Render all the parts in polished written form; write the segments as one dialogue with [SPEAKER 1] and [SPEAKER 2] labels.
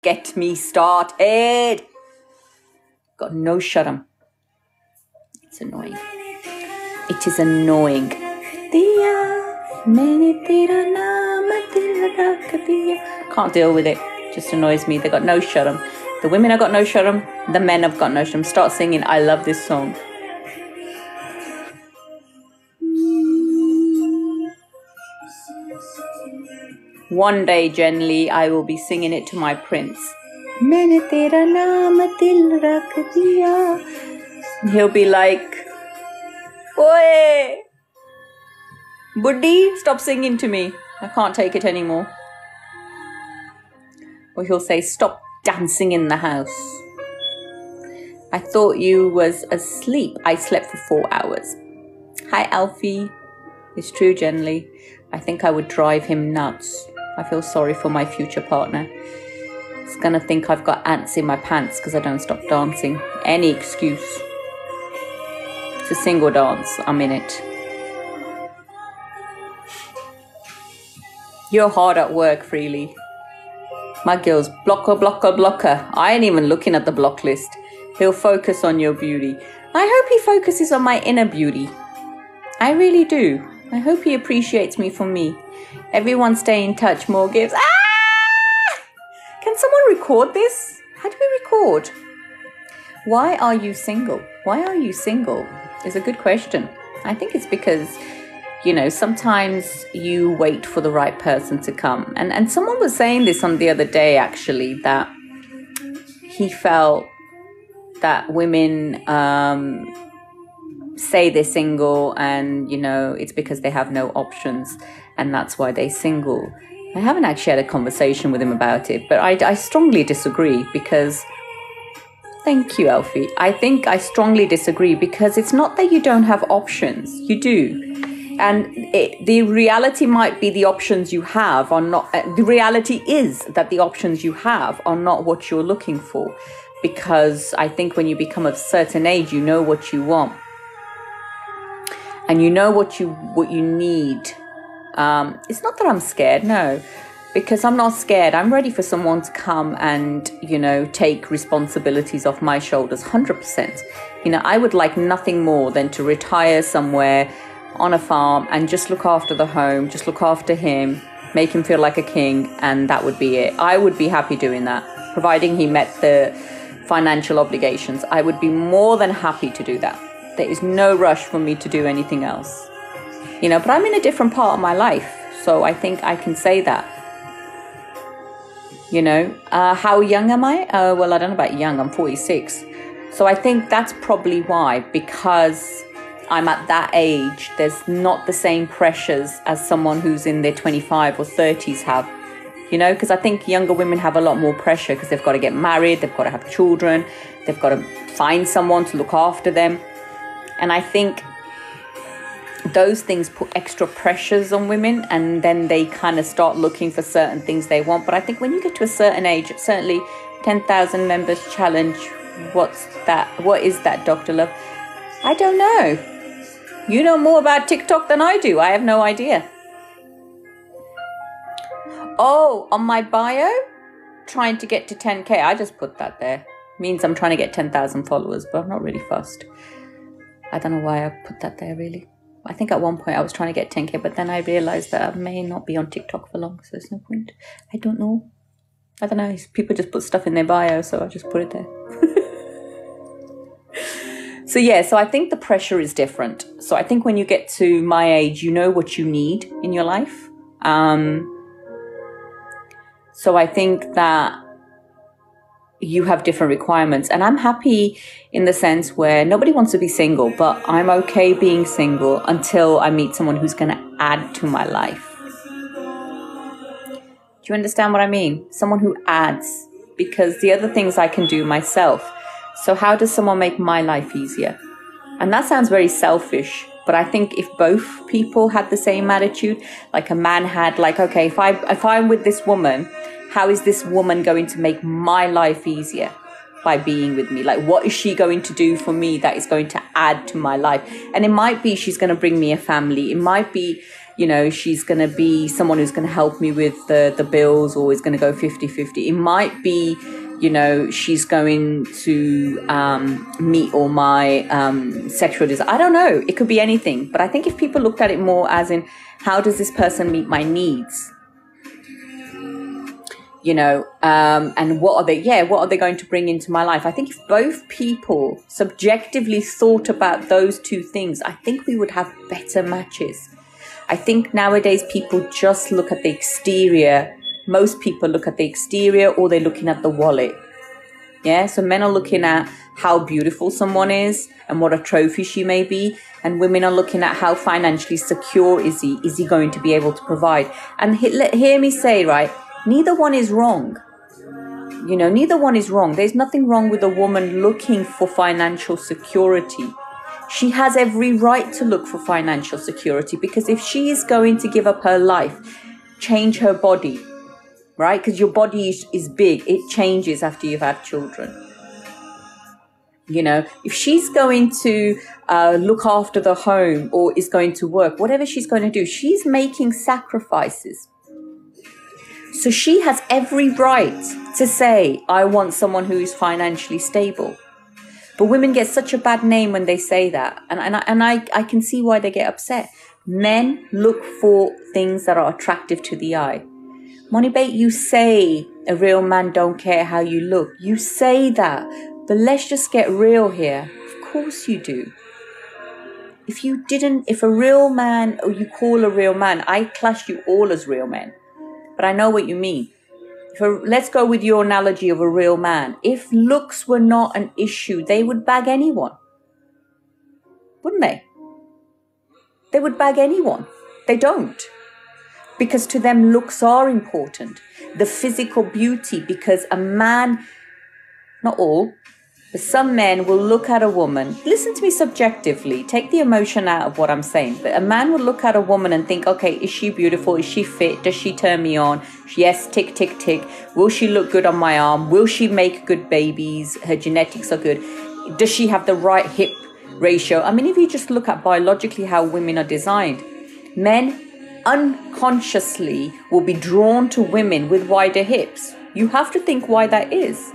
[SPEAKER 1] get me started. Got no shut 'em. It's annoying. It is annoying. Can't deal with it. Just annoys me. They got no shut 'em. The women have got no shut 'em. The men have got no shut 'em. Start singing. I love this song. One day, Jen Lee, I will be singing it to my prince. He'll be like, "Oi, Buddy, stop singing to me. I can't take it anymore." Or he'll say, "Stop dancing in the house. I thought you was asleep. I slept for 4 hours." Hi, Alfie. It's true, Jen Lee. I think I would drive him nuts. I feel sorry for my future partner. He's gonna think I've got ants in my pants because I don't stop dancing. Any excuse. It's a single dance. I'm in it. You're hard at work, Freely. My girl's blocker, blocker, blocker. I ain't even looking at the block list. He'll focus on your beauty. I hope he focuses on my inner beauty. I really do. I hope he appreciates me for me. Everyone stay in touch. More gifts. Ah! Can someone record this? How do we record? Why are you single? Why are you single? Is a good question. I think it's because, you know, sometimes you wait for the right person to come. And someone was saying this on the other day, actually, that he felt that women say they're single and, you know, it's because they have no options and that's why they're single. I haven't actually had a conversation with him about it, but I strongly disagree because... Thank you, Alfie. I think I strongly disagree because it's not that you don't have options. You do. And the reality might be the options you have are not... the reality is that the options you have are not what you're looking for. Because I think when you become of a certain age, you know what you want. And you know what you need. It's not that I'm scared, no. Because I'm not scared. I'm ready for someone to come and, you know, take responsibilities off my shoulders, 100%. You know, I would like nothing more than to retire somewhere on a farm and just look after the home, just look after him, make him feel like a king, and that would be it. I would be happy doing that, providing he met the financial obligations. I would be more than happy to do that. There is no rush for me to do anything else. You know, but I'm in a different part of my life, so I think I can say that. You know, how young am I? Well, I don't know about young. I'm 46. So I think that's probably why, because I'm at that age, there's not the same pressures as someone who's in their 25 or 30s have. You know, because I think younger women have a lot more pressure because they've got to get married, they've got to have children, they've got to find someone to look after them. And I think those things put extra pressures on women and then they kind of start looking for certain things they want. But I think when you get to a certain age, certainly 10,000 members challenge, what's that? What is that, Dr. Love? I don't know. You know more about TikTok than I do. I have no idea. Oh, on my bio, trying to get to 10K. I just put that there. Means I'm trying to get 10,000 followers, but I'm not really fussed. I don't know why I put that there, really. I think at one point I was trying to get 10K, but then I realized that I may not be on TikTok for long, so there's no point. I don't know. I don't know. People just put stuff in their bio, so I just put it there. So yeah, so I think the pressure is different. So I think when you get to my age, you know what you need in your life. So I think that you have different requirements, and I'm happy in the sense where nobody wants to be single, but I'm okay being single until I meet someone who's going to add to my life. Do you understand what I mean? Someone who adds, because the other things I can do myself. So how does someone make my life easier? And that sounds very selfish, but I think if both people had the same attitude, like a man had like, okay, if I'm with this woman, how is this woman going to make my life easier by being with me? Like, what is she going to do for me that is going to add to my life? And it might be she's going to bring me a family. It might be, you know, she's going to be someone who's going to help me with the bills, or is going to go 50-50. It might be, you know, she's going to meet all my sexual desires. I don't know. It could be anything. But I think if people looked at it more as in, how does this person meet my needs? You know, and what are they going to bring into my life? I think if both people subjectively thought about those two things, I think we would have better matches. I think nowadays people just look at the exterior. Most people look at the exterior, or they're looking at the wallet. Yeah, so men are looking at how beautiful someone is and what a trophy she may be. And women are looking at how financially secure is he? Is he going to be able to provide? And hear me say, right, neither one is wrong. You know, neither one is wrong. There's nothing wrong with a woman looking for financial security. She has every right to look for financial security, because if she is going to give up her life, change her body, right? Because your body is big. It changes after you've had children. You know, if she's going to look after the home, or is going to work, whatever she's going to do, she's making sacrifices. So she has every right to say, I want someone who is financially stable. But women get such a bad name when they say that. And I can see why they get upset. Men look for things that are attractive to the eye. Monibate, you say a real man don't care how you look. You say that. But let's just get real here. Of course you do. If a real man, or you call a real man, I class you all as real men. But I know what you mean. Let's go with your analogy of a real man. If looks were not an issue, they would bag anyone. Wouldn't they? They would bag anyone. They don't. Because to them, looks are important. The physical beauty, because a man, not all, but some men will look at a woman. Listen to me subjectively. Take the emotion out of what I'm saying. But a man will look at a woman and think, okay, is she beautiful? Is she fit? Does she turn me on? Yes, tick, tick, tick. Will she look good on my arm? Will she make good babies? Her genetics are good. Does she have the right hip ratio? I mean, if you just look at biologically how women are designed, men unconsciously will be drawn to women with wider hips. You have to think why that is.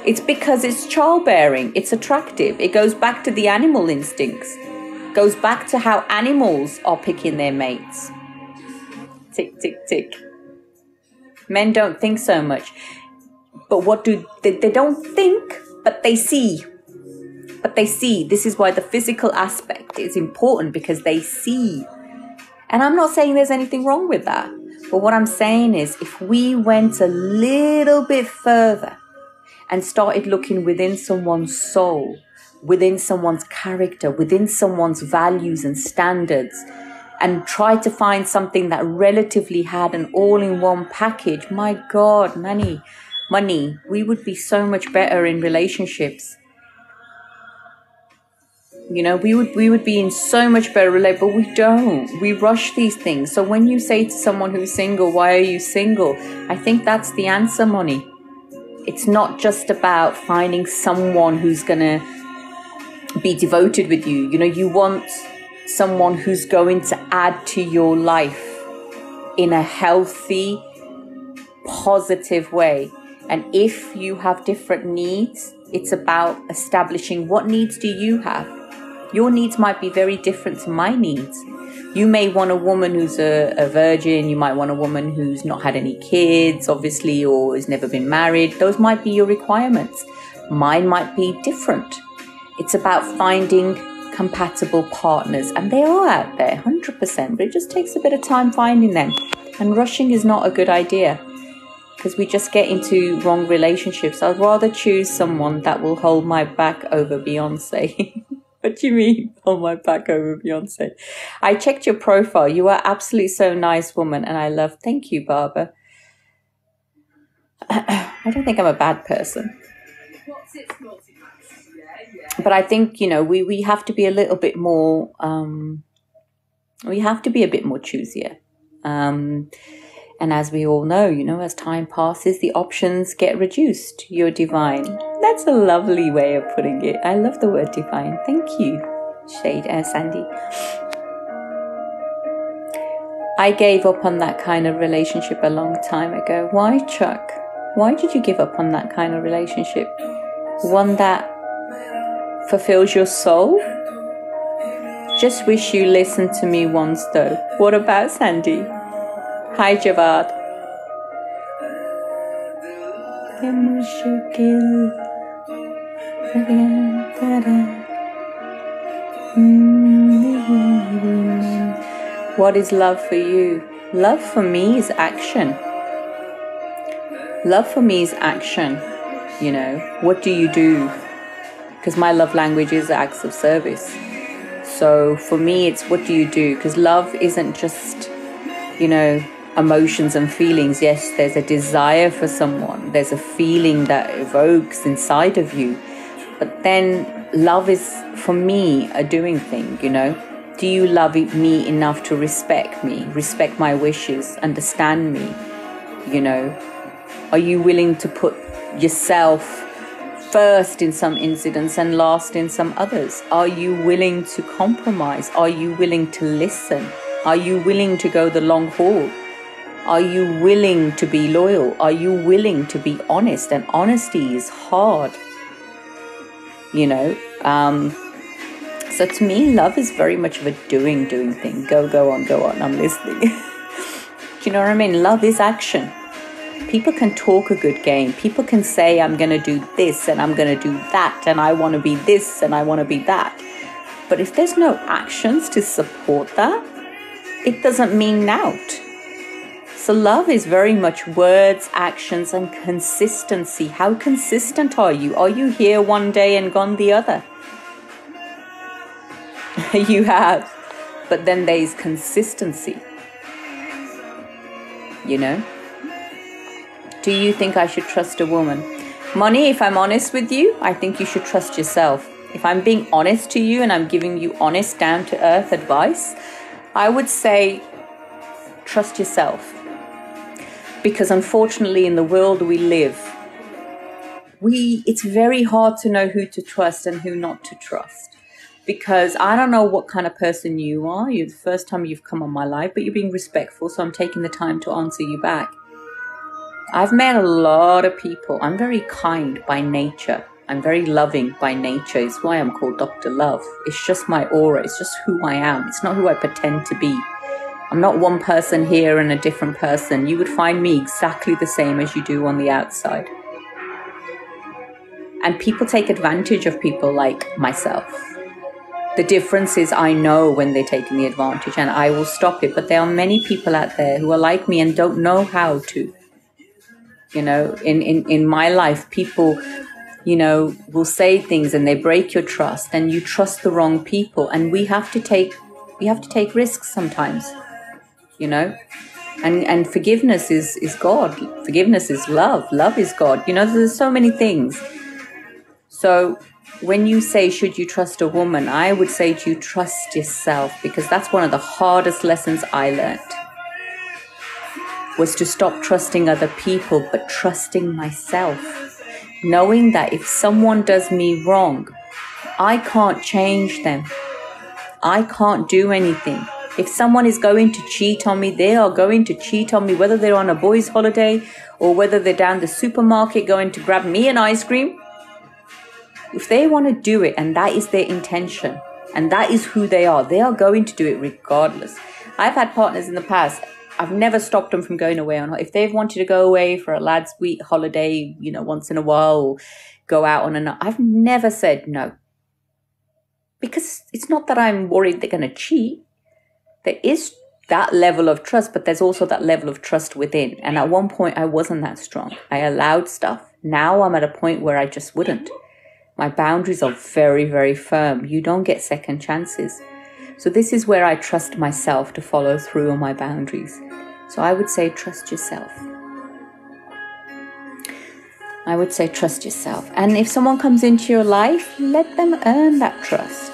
[SPEAKER 1] It's because it's childbearing. It's attractive. It goes back to the animal instincts. It goes back to how animals are picking their mates. Tick, tick, tick. Men don't think so much. But what do they don't think, but they see. But they see. This is why the physical aspect is important, because they see. And I'm not saying there's anything wrong with that. But what I'm saying is, if we went a little bit further and started looking within someone's soul, within someone's character, within someone's values and standards, and tried to find something that relatively had an all-in-one package, my God, money, we would be so much better in relationships. You know, we would be in so much better relationship, but we don't. We rush these things. So when you say to someone who's single, why are you single? I think that's the answer, money. It's not just about finding someone who's going to be devoted with you. You know, you want someone who's going to add to your life in a healthy, positive way. And if you have different needs, it's about establishing, what needs do you have? Your needs might be very different to my needs. You may want a woman who's a virgin. You might want a woman who's not had any kids, obviously, or has never been married. Those might be your requirements. Mine might be different. It's about finding compatible partners. And they are out there, 100%. But it just takes a bit of time finding them. And rushing is not a good idea, because we just get into wrong relationships. I'd rather choose someone that will hold my back over Beyonce. What do you mean, hold my back over Beyonce? I checked your profile. You are absolutely so nice, woman, and I love. Thank you, Barbara. I don't think I'm a bad person. But I think, you know, we have to be a little bit more. We have to be a bit more choosier. And as we all know, you know, as time passes, the options get reduced. You're divine. That's a lovely way of putting it. I love the word divine. Thank you, Sandy. I gave up on that kind of relationship a long time ago. Why, Chuck? Why did you give up on that kind of relationship? One that fulfills your soul? Just wish you listened to me once though. What about Sandy? Hi, Javad. What is love for you? Love for me is action. Love for me is action. You know, what do you do? Because my love language is acts of service. So for me, it's what do you do? Because love isn't just, you know, emotions and feelings. Yes, there's a desire for someone. There's a feeling that evokes inside of you. But then love is, for me, a doing thing, you know. Do you love me enough to respect me, respect my wishes, understand me, you know? Are you willing to put yourself first in some incidents and last in some others? Are you willing to compromise? Are you willing to listen? Are you willing to go the long haul? Are you willing to be loyal? Are you willing to be honest? And honesty is hard, you know. So to me, love is very much of a doing thing. Go on, I'm listening. Do you know what I mean? Love is action. People can talk a good game. People can say, I'm going to do this and I'm going to do that and I want to be this and I want to be that. But if there's no actions to support that, it doesn't mean nought. So love is very much words, actions and consistency. How consistent are you? Are you here one day and gone the other? You have. But then there's consistency. You know? Do you think I should trust a woman? Moni, if I'm honest with you, I think you should trust yourself. If I'm being honest to you and I'm giving you honest, down-to-earth advice, I would say trust yourself. Because unfortunately, in the world we live, it's very hard to know who to trust and who not to trust. Because I don't know what kind of person you are. You're the first time you've come on my live, but you're being respectful, so I'm taking the time to answer you back. I've met a lot of people. I'm very kind by nature. I'm very loving by nature. It's why I'm called Dr. Love. It's just my aura. It's just who I am. It's not who I pretend to be. I'm not one person here and a different person. You would find me exactly the same as you do on the outside. And people take advantage of people like myself. The difference is I know when they're taking the advantage and I will stop it. But there are many people out there who are like me and don't know how to. You know, in my life, people, you know, will say things and they break your trust and you trust the wrong people. And we have to take risks sometimes, you know, and forgiveness is God. Forgiveness is love. Love is God. You know, there's so many things. So when you say, should you trust a woman? I would say to you, trust yourself, because that's one of the hardest lessons I learned. Was to stop trusting other people, but trusting myself. Knowing that if someone does me wrong, I can't change them. I can't do anything. If someone is going to cheat on me, they are going to cheat on me, whether they're on a boys' holiday or whether they're down the supermarket going to grab me an ice cream. If they want to do it and that is their intention and that is who they are going to do it regardless. I've had partners in the past. I've never stopped them from going away on. If they've wanted to go away for a lad's week holiday, you know, once in a while, or go out on a night, I've never said no. Because it's not that I'm worried they're going to cheat. There is that level of trust, but there's also that level of trust within. And at one point, I wasn't that strong. I allowed stuff. Now I'm at a point where I just wouldn't. My boundaries are very, very firm. You don't get second chances. So this is where I trust myself to follow through on my boundaries. So I would say trust yourself. I would say trust yourself. And if someone comes into your life, let them earn that trust.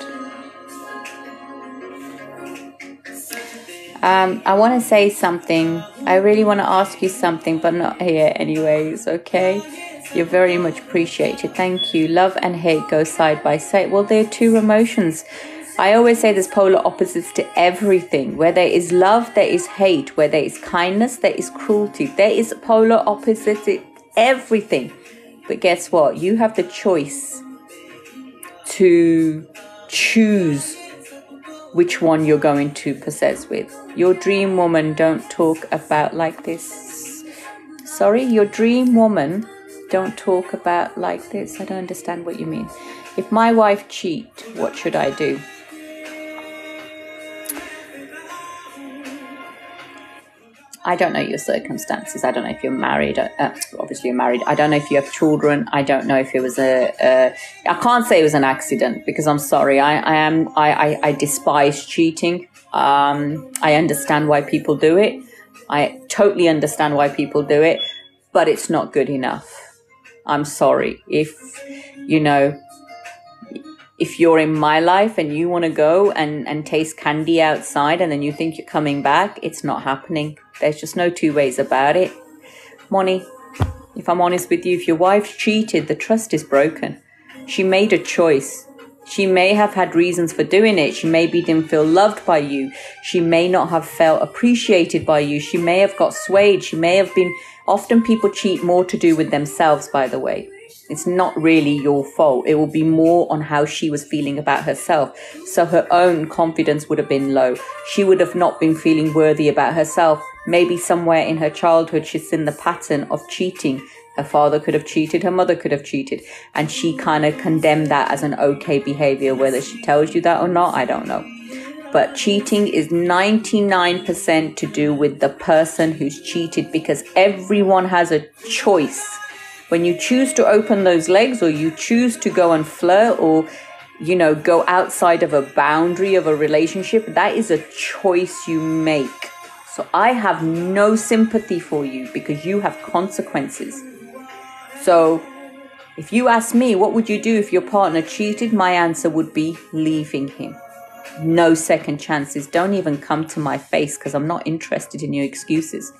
[SPEAKER 1] I want to say something. I really want to ask you something, but not here anyways, okay? You're very much appreciated. Thank you. Love and hate go side by side. Well, they're two emotions. I always say there's polar opposites to everything. Where there is love, there is hate. Where there is kindness, there is cruelty. There is polar opposites to everything. But guess what? You have the choice to choose which one you're going to possess with. Your dream woman don't talk about like this. Sorry, your dream woman don't talk about like this. I don't understand what you mean. If my wife cheat, what should I do? I don't know your circumstances. I don't know if you're married. Obviously you're married. I don't know if you have children. I don't know if it was I can't say it was an accident, because I'm sorry. I despise cheating. I understand why people do it. I totally understand why people do it, but it's not good enough. I'm sorry. If you're in my life and you want to go and taste candy outside and then you think you're coming back, it's not happening. There's just no two ways about it. Moni, if I'm honest with you, if your wife cheated, the trust is broken. She made a choice. She may have had reasons for doing it. She maybe didn't feel loved by you. She may not have felt appreciated by you. She may have got swayed. She may have been... Often people cheat more to do with themselves, by the way. It's not really your fault. It will be more on how she was feeling about herself. So her own confidence would have been low. She would have not been feeling worthy about herself. Maybe somewhere in her childhood, she's seen the pattern of cheating. Her father could have cheated. Her mother could have cheated. And she kind of condemned that as an okay behavior. Whether she tells you that or not, I don't know. But cheating is 99% to do with the person who's cheated, because everyone has a choice. When you choose to open those legs, or you choose to go and flirt, or, go outside of a boundary of a relationship, that is a choice you make. So I have no sympathy for you, because you have consequences. So if you ask me, what would you do if your partner cheated? My answer would be leaving him. No second chances. Don't even come to my face, because I'm not interested in your excuses,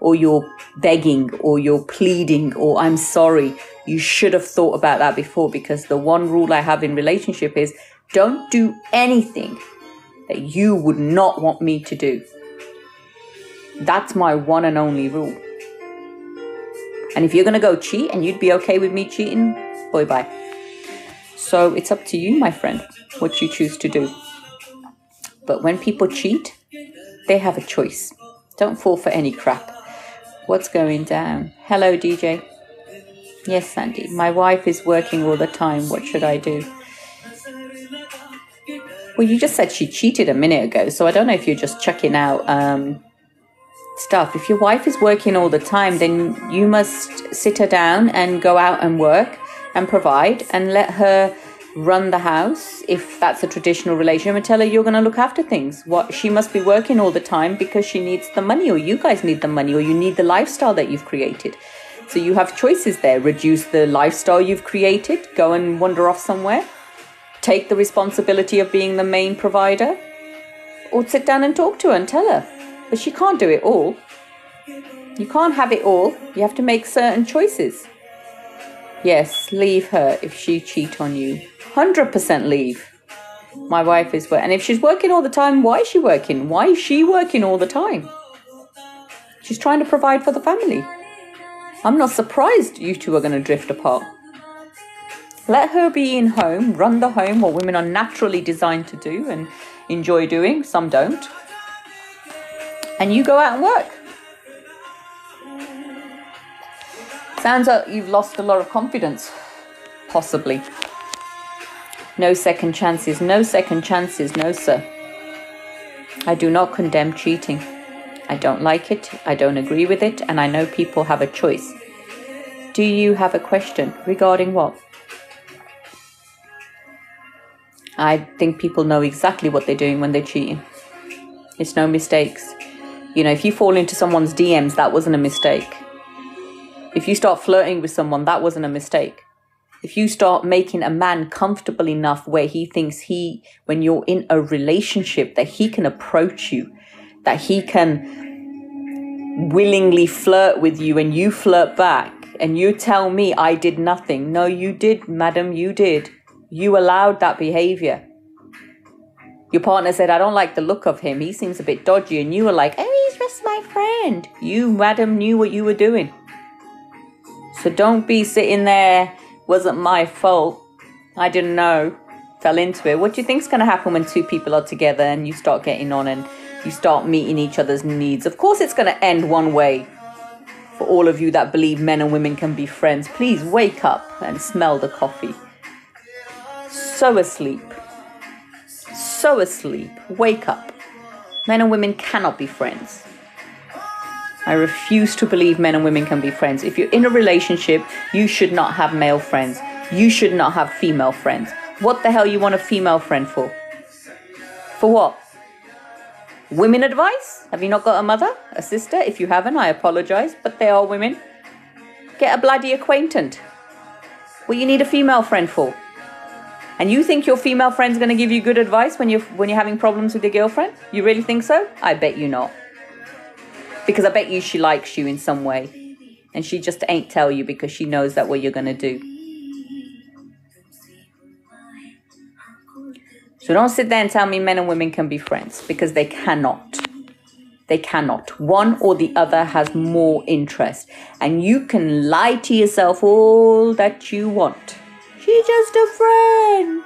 [SPEAKER 1] or your begging, or your pleading, or I'm sorry. You should have thought about that before, because the one rule I have in relationship is don't do anything that you would not want me to do. That's my one and only rule. And if you're going to go cheat and you'd be okay with me cheating, bye. So it's up to you, my friend, what you choose to do. But when people cheat, they have a choice. Don't fall for any crap. What's going down? Hello, DJ. Yes, Sandy. My wife is working all the time. What should I do? Well, you just said she cheated a minute ago, so I don't know if you're just checking out stuff. If your wife is working all the time, then you must sit her down and go out and work and provide, and let her run the house, if that's a traditional relationship, and tell her you're going to look after things. What, she must be working all the time because she needs the money, or you guys need the money, or you need the lifestyle that you've created. So you have choices there. Reduce the lifestyle you've created, go and wander off somewhere, take the responsibility of being the main provider, or sit down and talk to her and tell her. But she can't do it all. You can't have it all. You have to make certain choices. Yes, leave her if she cheat on you. 100% leave. My wife is working. And if she's working all the time, why is she working? Why is she working all the time? She's trying to provide for the family. I'm not surprised you two are going to drift apart. Let her be in home, run the home, what women are naturally designed to do and enjoy doing. Some don't. And you go out and work. Sounds like you've lost a lot of confidence. Possibly. No second chances. No second chances. No, sir. I do not condemn cheating. I don't like it. I don't agree with it. And I know people have a choice. Do you have a question regarding what? I think people know exactly what they're doing when they're cheating. It's no mistakes. If you fall into someone's DMs, that wasn't a mistake. If you start flirting with someone, that wasn't a mistake. If you start making a man comfortable enough where he thinks when you're in a relationship, that he can approach you, that he can willingly flirt with you and you flirt back, and you tell me I did nothing. No, you did, madam, you did. You allowed that behavior. Your partner said, I don't like the look of him. He seems a bit dodgy. And you were like, oh, he's just my friend. You, madam, knew what you were doing. So don't be sitting there, wasn't my fault. I didn't know. Fell into it. What do you think's going to happen when two people are together and you start getting on and you start meeting each other's needs? Of course it's going to end one way. For all of you that believe men and women can be friends, please wake up and smell the coffee. So asleep. So asleep. Wake up. Men and women cannot be friends. I refuse to believe men and women can be friends. If you're in a relationship, you should not have male friends. You should not have female friends. What the hell you want a female friend for? For what? Women advice? Have you not got a mother? A sister? If you haven't, I apologize, but they are women. Get a bloody acquaintant. What you need a female friend for? And you think your female friend's going to give you good advice when you're having problems with your girlfriend? You really think so? I bet you not. Because I bet you she likes you in some way. And she just ain't tell you because she knows that what you're going to do. So don't sit there and tell me men and women can be friends, because they cannot. They cannot. One or the other has more interest. And you can lie to yourself all that you want. She's just a friend.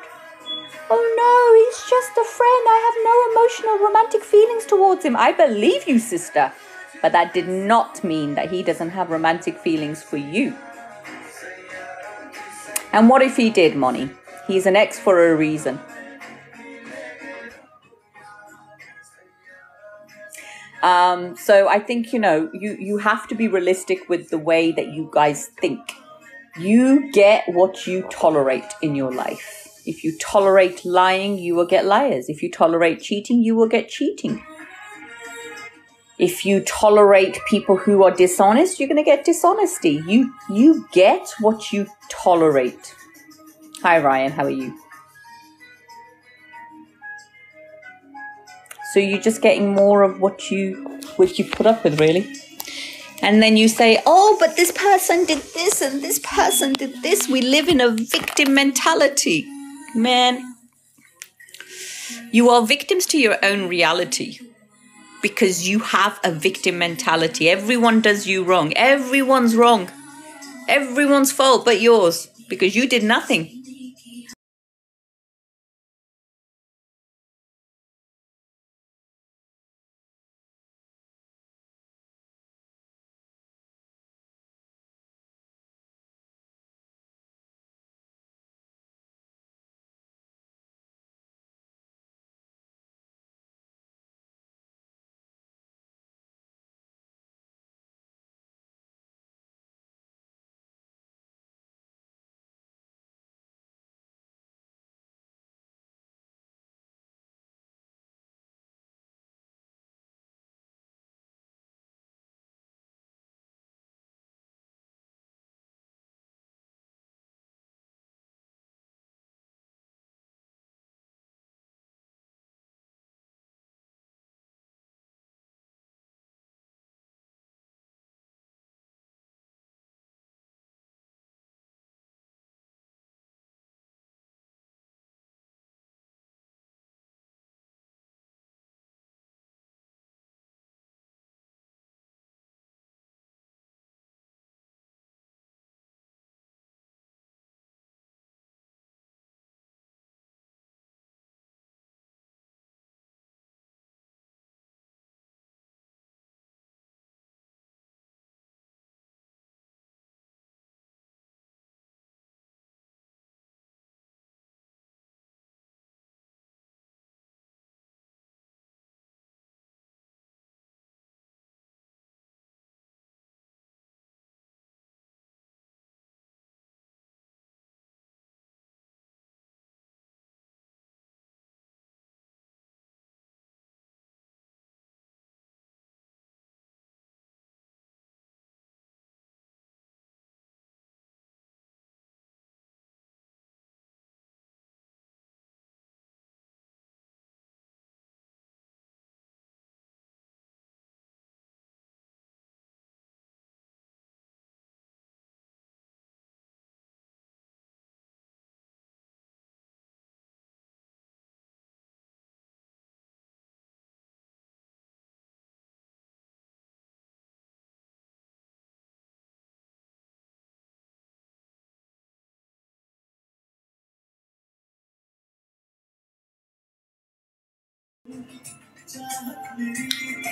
[SPEAKER 1] Oh no, he's just a friend. I have no emotional romantic feelings towards him. I believe you, sister. But that did not mean that he doesn't have romantic feelings for you. And what if he did, Moni? He's an ex for a reason. So I think, you have to be realistic with the way that you guys think. You get what you tolerate in your life. If you tolerate lying, you will get liars. If you tolerate cheating, you will get cheating. If you tolerate people who are dishonest, you're going to get dishonesty. You get what you tolerate. Hi, Ryan. How are you? So you're just getting more of what you put up with, really. And then you say, oh, but this person did this and this person did this. We live in a victim mentality. Man, you are victims to your own reality because you have a victim mentality. Everyone does you wrong. Everyone's wrong. Everyone's fault but yours because you did nothing.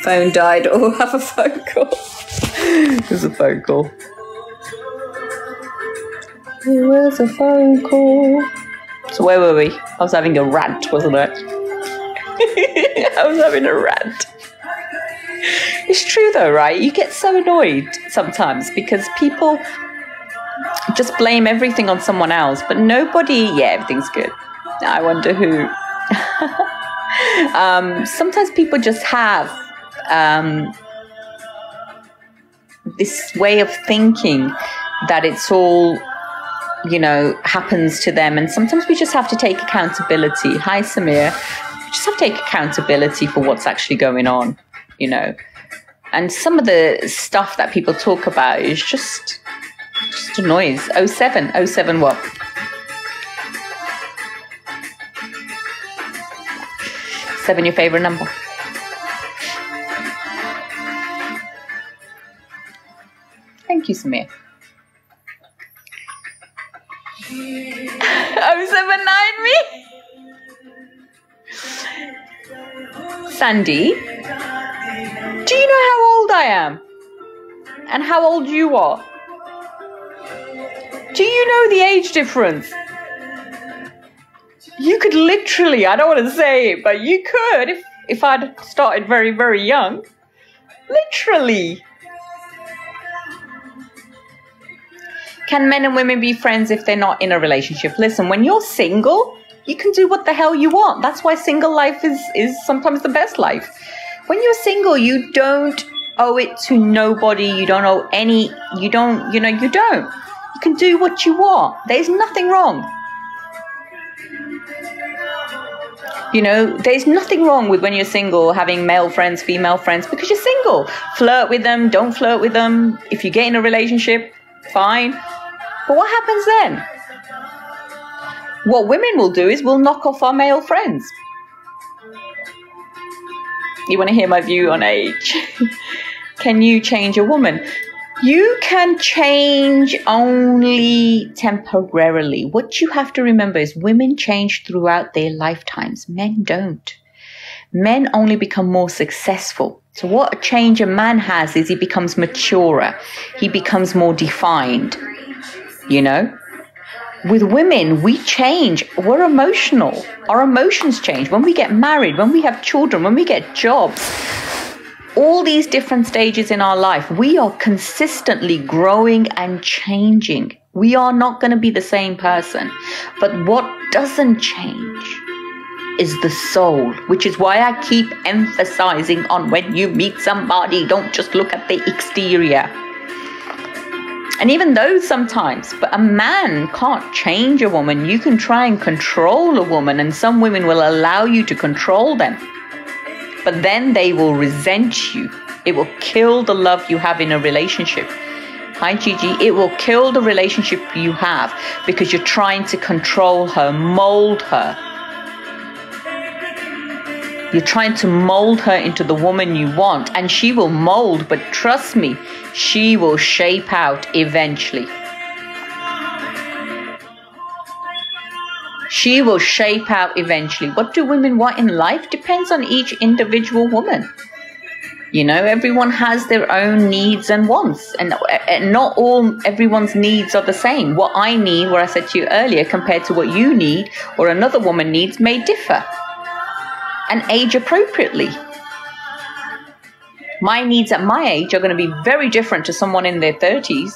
[SPEAKER 1] Phone died. Oh, have a phone call. There's a phone call. It was a phone call. So where were we? I was having a rant, wasn't I? I was having a rant. It's true though, right? You get so annoyed sometimes because people just blame everything on someone else, but nobody, everything's good. I wonder who. Sometimes people just have this way of thinking that it's all, happens to them. And sometimes we just have to take accountability. Hi, Samir. We just have to take accountability for what's actually going on, And some of the stuff that people talk about is just a noise. 07 what? Seven, your favorite number? Thank you, Samir. 079 me? Sandy, do you know how old I am? And how old you are? Do you know the age difference? You could literally, I don't want to say it, but you could if I'd started very, very young. Literally. Can men and women be friends if they're not in a relationship? Listen, when you're single, you can do what the hell you want. That's why single life is sometimes the best life. When you're single, you don't owe it to nobody. You don't owe any, you don't. You can do what you want. There's nothing wrong. There's nothing wrong with when you're single having male friends, female friends, because you're single. Flirt with them, don't flirt with them. If you get in a relationship, fine. But what happens then? What women will do is we'll knock off our male friends. You want to hear my view on age? Can you change a woman? You can change only temporarily. What you have to remember is women change throughout their lifetimes. Men don't. Men only become more successful. So what a change a man has is he becomes maturer. He becomes more defined. With women, we change. We're emotional. Our emotions change. When we get married, when we have children, when we get jobs, all these different stages in our life, we are consistently growing and changing. We are not going to be the same person. But what doesn't change is the soul, which is why I keep emphasizing on when you meet somebody, don't just look at the exterior. And even those sometimes, but a man can't change a woman. You can try and control a woman, and some women will allow you to control them. But then they will resent you. It will kill the love you have in a relationship. Hi, Gigi. It will kill the relationship you have because you're trying to control her, mold her. You're trying to mold her into the woman you want, and she will mold, but trust me, she will shape out eventually. She will shape out eventually. What do women want in life depends on each individual woman. Everyone has their own needs and wants, and not everyone's needs are the same. What I need, what I said to you earlier, compared to what you need or another woman needs may differ. And age appropriately. My needs at my age are going to be very different to someone in their 30s.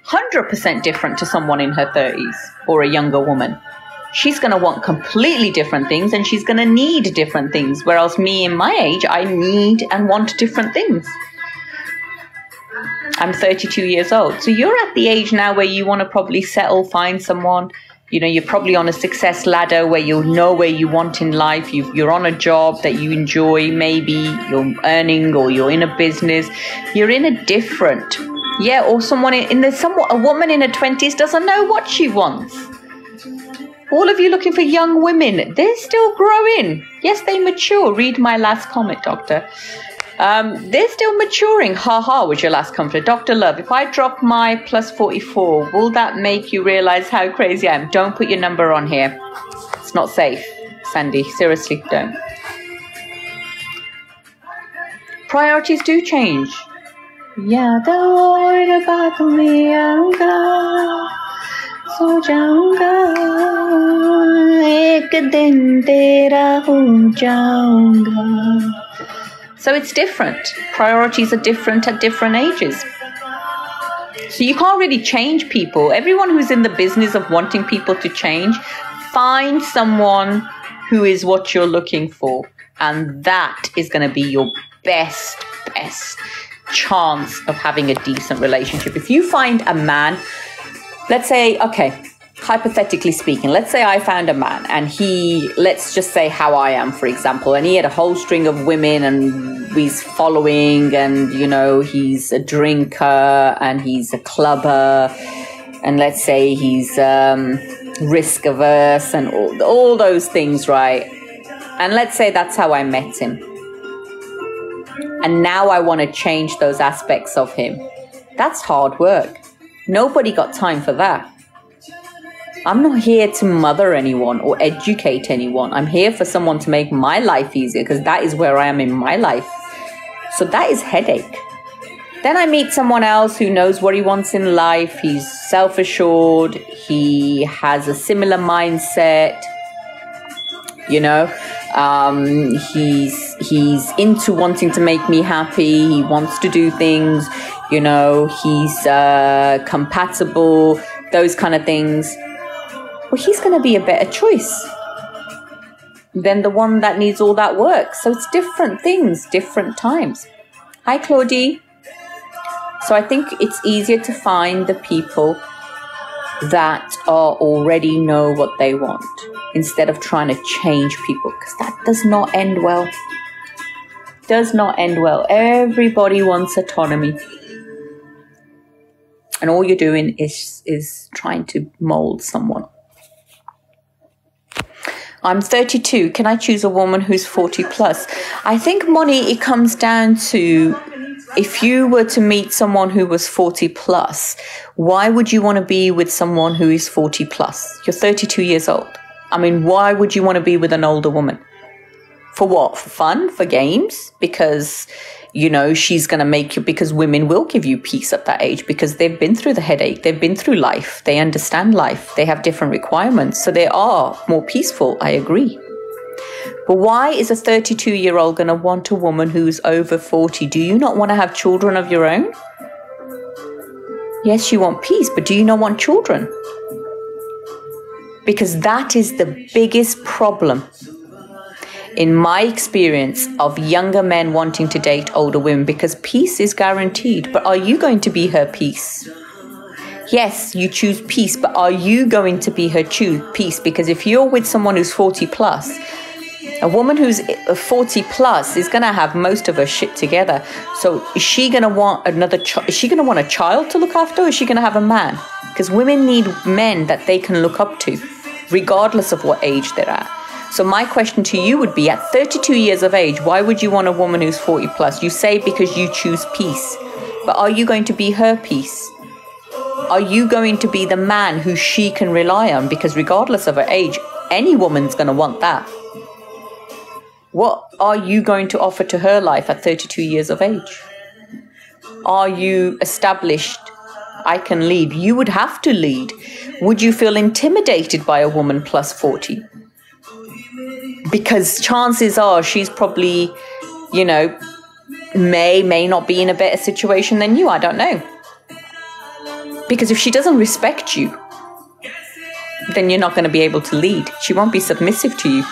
[SPEAKER 1] 100% different to someone in her 30s or a younger woman. She's going to want completely different things, and she's going to need different things. Whereas me in my age, I need and want different things. I'm 32 years old. So you're at the age now where you want to probably settle, find someone. You're probably on a success ladder where you'll know where you want in life. You're on a job that you enjoy. Maybe you're earning, or you're in a business. You're in a different, or a woman in her 20s doesn't know what she wants. All of you looking for young women, they're still growing. Yes, they mature. Read my last comment, doctor. They're still maturing. Was your last comment. Dr. Love, if I drop my plus 44, will that make you realize how crazy I am? Don't put your number on here. It's not safe. Sandy. Seriously, don't. Priorities do change. याद और बात में आऊंगा सो जाऊंगा एक दिन तेरा हो जाऊंगा. So it's different. Priorities are different at different ages. So you can't really change people. Everyone who's in the business of wanting people to change, find someone who is what you're looking for. And that is going to be your best chance of having a decent relationship. If you find a man, let's say, okay, hypothetically speaking, let's say I found a man and let's just say how I am, for example, and he had a whole string of women and he's following and, you know, he's a drinker and he's a clubber and let's say he's risk averse and all those things, right? And let's say that's how I met him. And now I want to change those aspects of him. That's hard work. Nobody got time for that. I'm not here to mother anyone or educate anyone. I'm here for someone to make my life easier because that is where I am in my life. So that is headache. Then I meet someone else who knows what he wants in life. He's self-assured. He has a similar mindset. You know, he's into wanting to make me happy. He wants to do things. You know, he's compatible. Those kind of things. Well, he's going to be a better choice than the one that needs all that work. So it's different things, different times. Hi, Claudie. So I think it's easier to find the people that already know what they want instead of trying to change people, because that does not end well. Does not end well. Everybody wants autonomy. And all you're doing is trying to mold someone. I'm 32. Can I choose a woman who's 40 plus? I think, Moni, it comes down to if you were to meet someone who was 40 plus, why would you want to be with someone who is 40 plus? You're 32 years old. I mean, why would you want to be with an older woman? For what? For fun? For games? Because, you know, she's going to make you, because women will give you peace at that age because they've been through the headache. They've been through life. They understand life. They have different requirements. So they are more peaceful. I agree. But why is a 32-year-old going to want a woman who's over 40? Do you not want to have children of your own? Yes, you want peace, but do you not want children? Because that is the biggest problem, in my experience, of younger men wanting to date older women, because peace is guaranteed. But are you going to be her peace? Yes, you choose peace, but are you going to be her peace? Because if you're with someone who's 40 plus, a woman who's 40 plus is going to have most of her shit together. So is she going to want is she going to want a child to look after, or is she going to have a man? Because women need men that they can look up to, regardless of what age they're at. So my question to you would be, at 32 years of age, why would you want a woman who's 40 plus? You say because you choose peace. But are you going to be her peace? Are you going to be the man who she can rely on? Because regardless of her age, any woman's going to want that. What are you going to offer to her life at 32 years of age? Are you established? I can lead. You would have to lead. Would you feel intimidated by a woman plus 40? Because chances are she's probably, you know, may not be in a better situation than you. I don't know. Because if she doesn't respect you, then you're not going to be able to lead. She won't be submissive to you.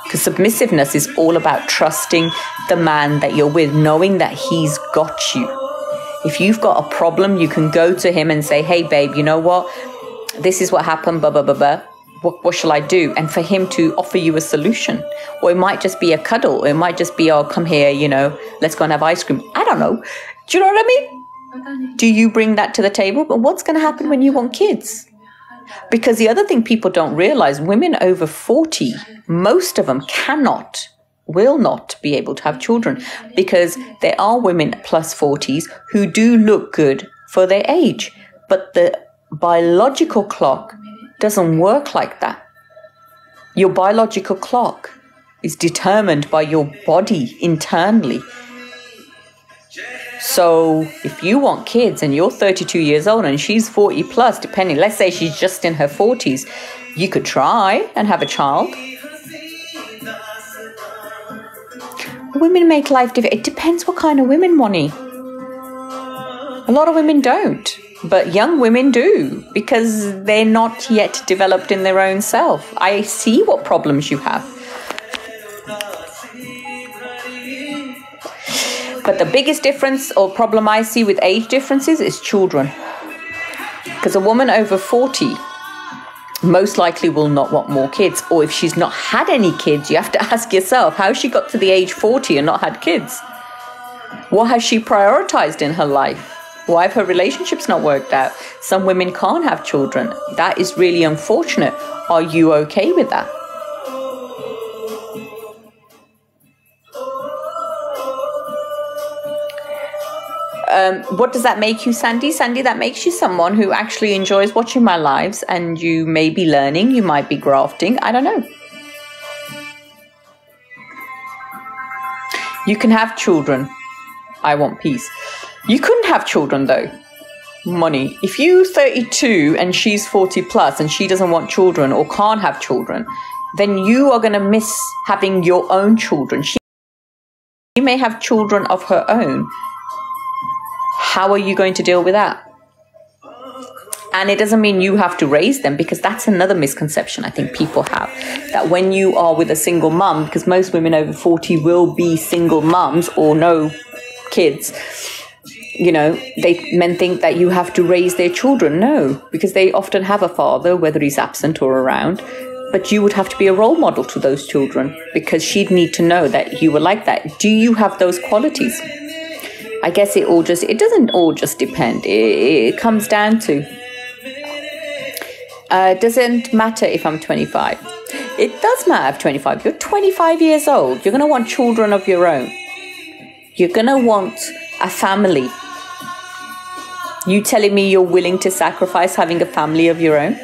[SPEAKER 1] Because submissiveness is all about trusting the man that you're with, knowing that he's got you. If you've got a problem, you can go to him and say, hey, babe, you know what? This is what happened, blah, blah, blah, blah. What shall I do? And for him to offer you a solution. Or it might just be a cuddle. It might just be, oh, come here, you know, let's go and have ice cream. I don't know. Do you know what I mean? Do you bring that to the table? But what's going to happen when you want kids? Because the other thing people don't realize, women over 40, most of them will not be able to have children, because there are women plus 40s who do look good for their age. But the biological clock doesn't work like that. Your biological clock is determined by your body internally. So if you want kids and you're 32 years old and she's 40 plus, depending, let's say she's just in her 40s, you could try and have a child. Women make life difficult. It depends what kind of women, Moni. A lot of women don't, but young women do because they're not yet developed in their own self. I see what problems you have. But the biggest difference or problem I see with age differences is children. Because a woman over 40 most likely will not want more kids. Or if she's not had any kids, you have to ask yourself how she got to the age 40 and not had kids. What has she prioritized in her life? Why have her relationships not worked out? Some women can't have children. That is really unfortunate. Are you okay with that? What does that make you, Sandy? Sandy, that makes you someone who actually enjoys watching my lives, and you may be learning, you might be grafting, I don't know. You can have children. I want peace. You couldn't have children though. Money. If you're 32 and she's 40 plus and she doesn't want children or can't have children, then you are going to miss having your own children. She may have children of her own. How are you going to deal with that? And it doesn't mean you have to raise them, because that's another misconception I think people have, that when you are with a single mum, because most women over 40 will be single mums or no kids, you know, men think that you have to raise their children. No, because they often have a father, whether he's absent or around, but you would have to be a role model to those children, because she'd need to know that you were like that. Do you have those qualities? I guess it doesn't all just depend. It comes down to, doesn't matter if I'm 25. It does matter if 25. You're 25 years old. You're going to want children of your own. You're going to want a family. You telling me you're willing to sacrifice having a family of your own?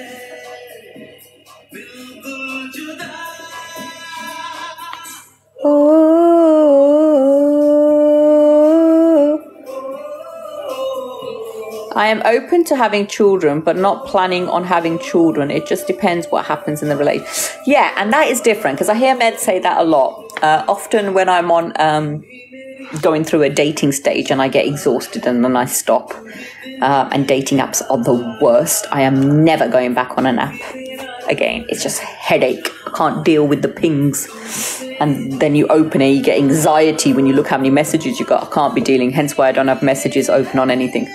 [SPEAKER 1] I am open to having children, but not planning on having children. It just depends what happens in the relationship. Yeah, and that is different, because I hear men say that a lot. Often when I'm on going through a dating stage and I get exhausted and then I stop, and dating apps are the worst. I am never going back on an app again. It's just headache. I can't deal with the pings. And then you open it, you get anxiety when you look how many messages you got. I can't be dealing, hence why I don't have messages open on anything.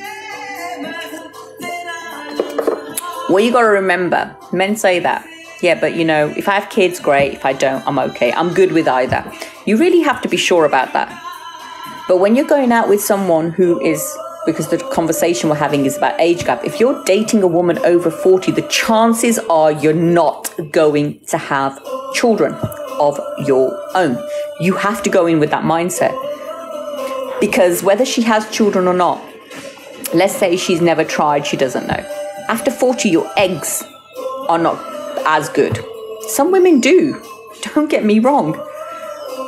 [SPEAKER 1] Well, you got to remember, men say that. Yeah, but you know, if I have kids, great. If I don't, I'm okay. I'm good with either. You really have to be sure about that. But when you're going out with someone who is, because the conversation we're having is about age gap, if you're dating a woman over 40, the chances are you're not going to have children of your own. You have to go in with that mindset. Because whether she has children or not, let's say she's never tried, she doesn't know. After 40, your eggs are not as good. Some women do, don't get me wrong.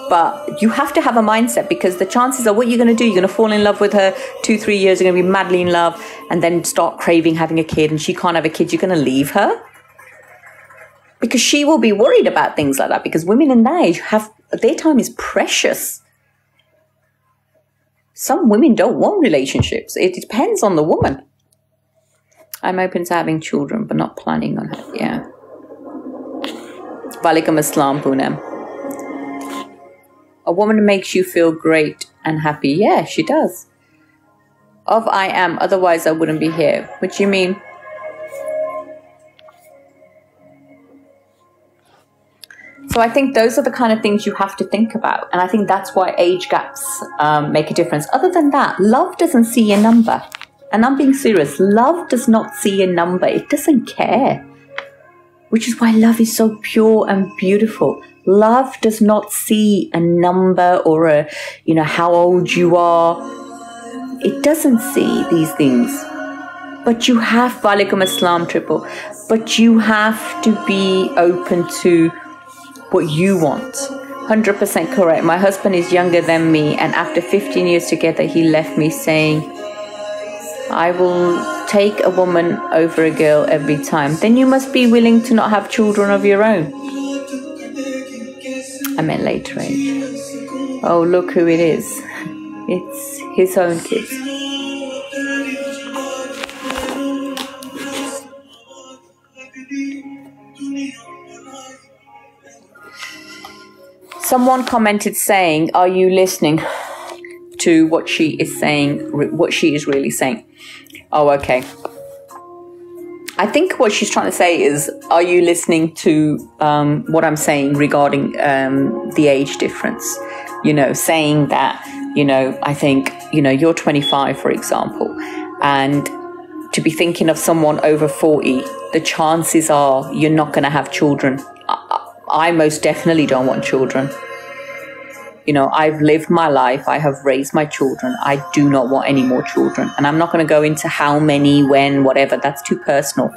[SPEAKER 1] But you have to have a mindset, because the chances are, what you're going to do, you're going to fall in love with her 2-3 years, you're going to be madly in love, and then start craving having a kid, and she can't have a kid, you're going to leave her. Because she will be worried about things like that, because women in that age their time is precious. Some women don't want relationships. It depends on the woman. I'm open to having children, but not planning on it. Yeah. Walaikum assalam, Poonam. A woman makes you feel great and happy. Yeah, she does. I am, otherwise I wouldn't be here. What do you mean? So I think those are the kind of things you have to think about. And I think that's why age gaps make a difference. Other than that, love doesn't see a number. And I'm being serious. Love does not see a number. It doesn't care. Which is why love is so pure and beautiful. Love does not see a number or how old you are. It doesn't see these things. But you have, Walaikum Assalam, Triple. But you have to be open to what you want. 100% correct. My husband is younger than me, and after 15 years together, he left me saying, I will take a woman over a girl every time. Then you must be willing to not have children of your own. I meant later age. Oh, look who it is. It's his own kids. Someone commented saying, are you listening to what she is saying, what she is really saying? Oh, okay. I think what she's trying to say is, are you listening to what I'm saying regarding the age difference? You know, saying that, you know, I think, you know, you're 25, for example, and to be thinking of someone over 40, the chances are you're not going to have children. I most definitely don't want children. You know, I've lived my life. I have raised my children. I do not want any more children. And I'm not going to go into how many, when, whatever. That's too personal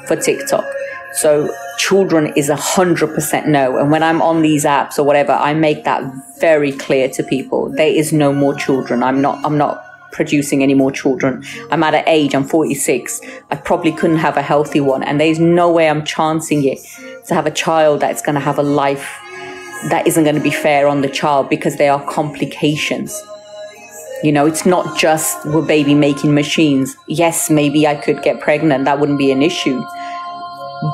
[SPEAKER 1] for TikTok. So children is 100% no. And when I'm on these apps or whatever, I make that very clear to people. There is no more children. I'm not producing any more children. I'm at an age, I'm 46. I probably couldn't have a healthy one. And there's no way I'm chancing it to have a child that's going to have a life that isn't going to be fair on the child, because there are complications. You know, it's not just we're baby making machines. Yes, maybe I could get pregnant. That wouldn't be an issue.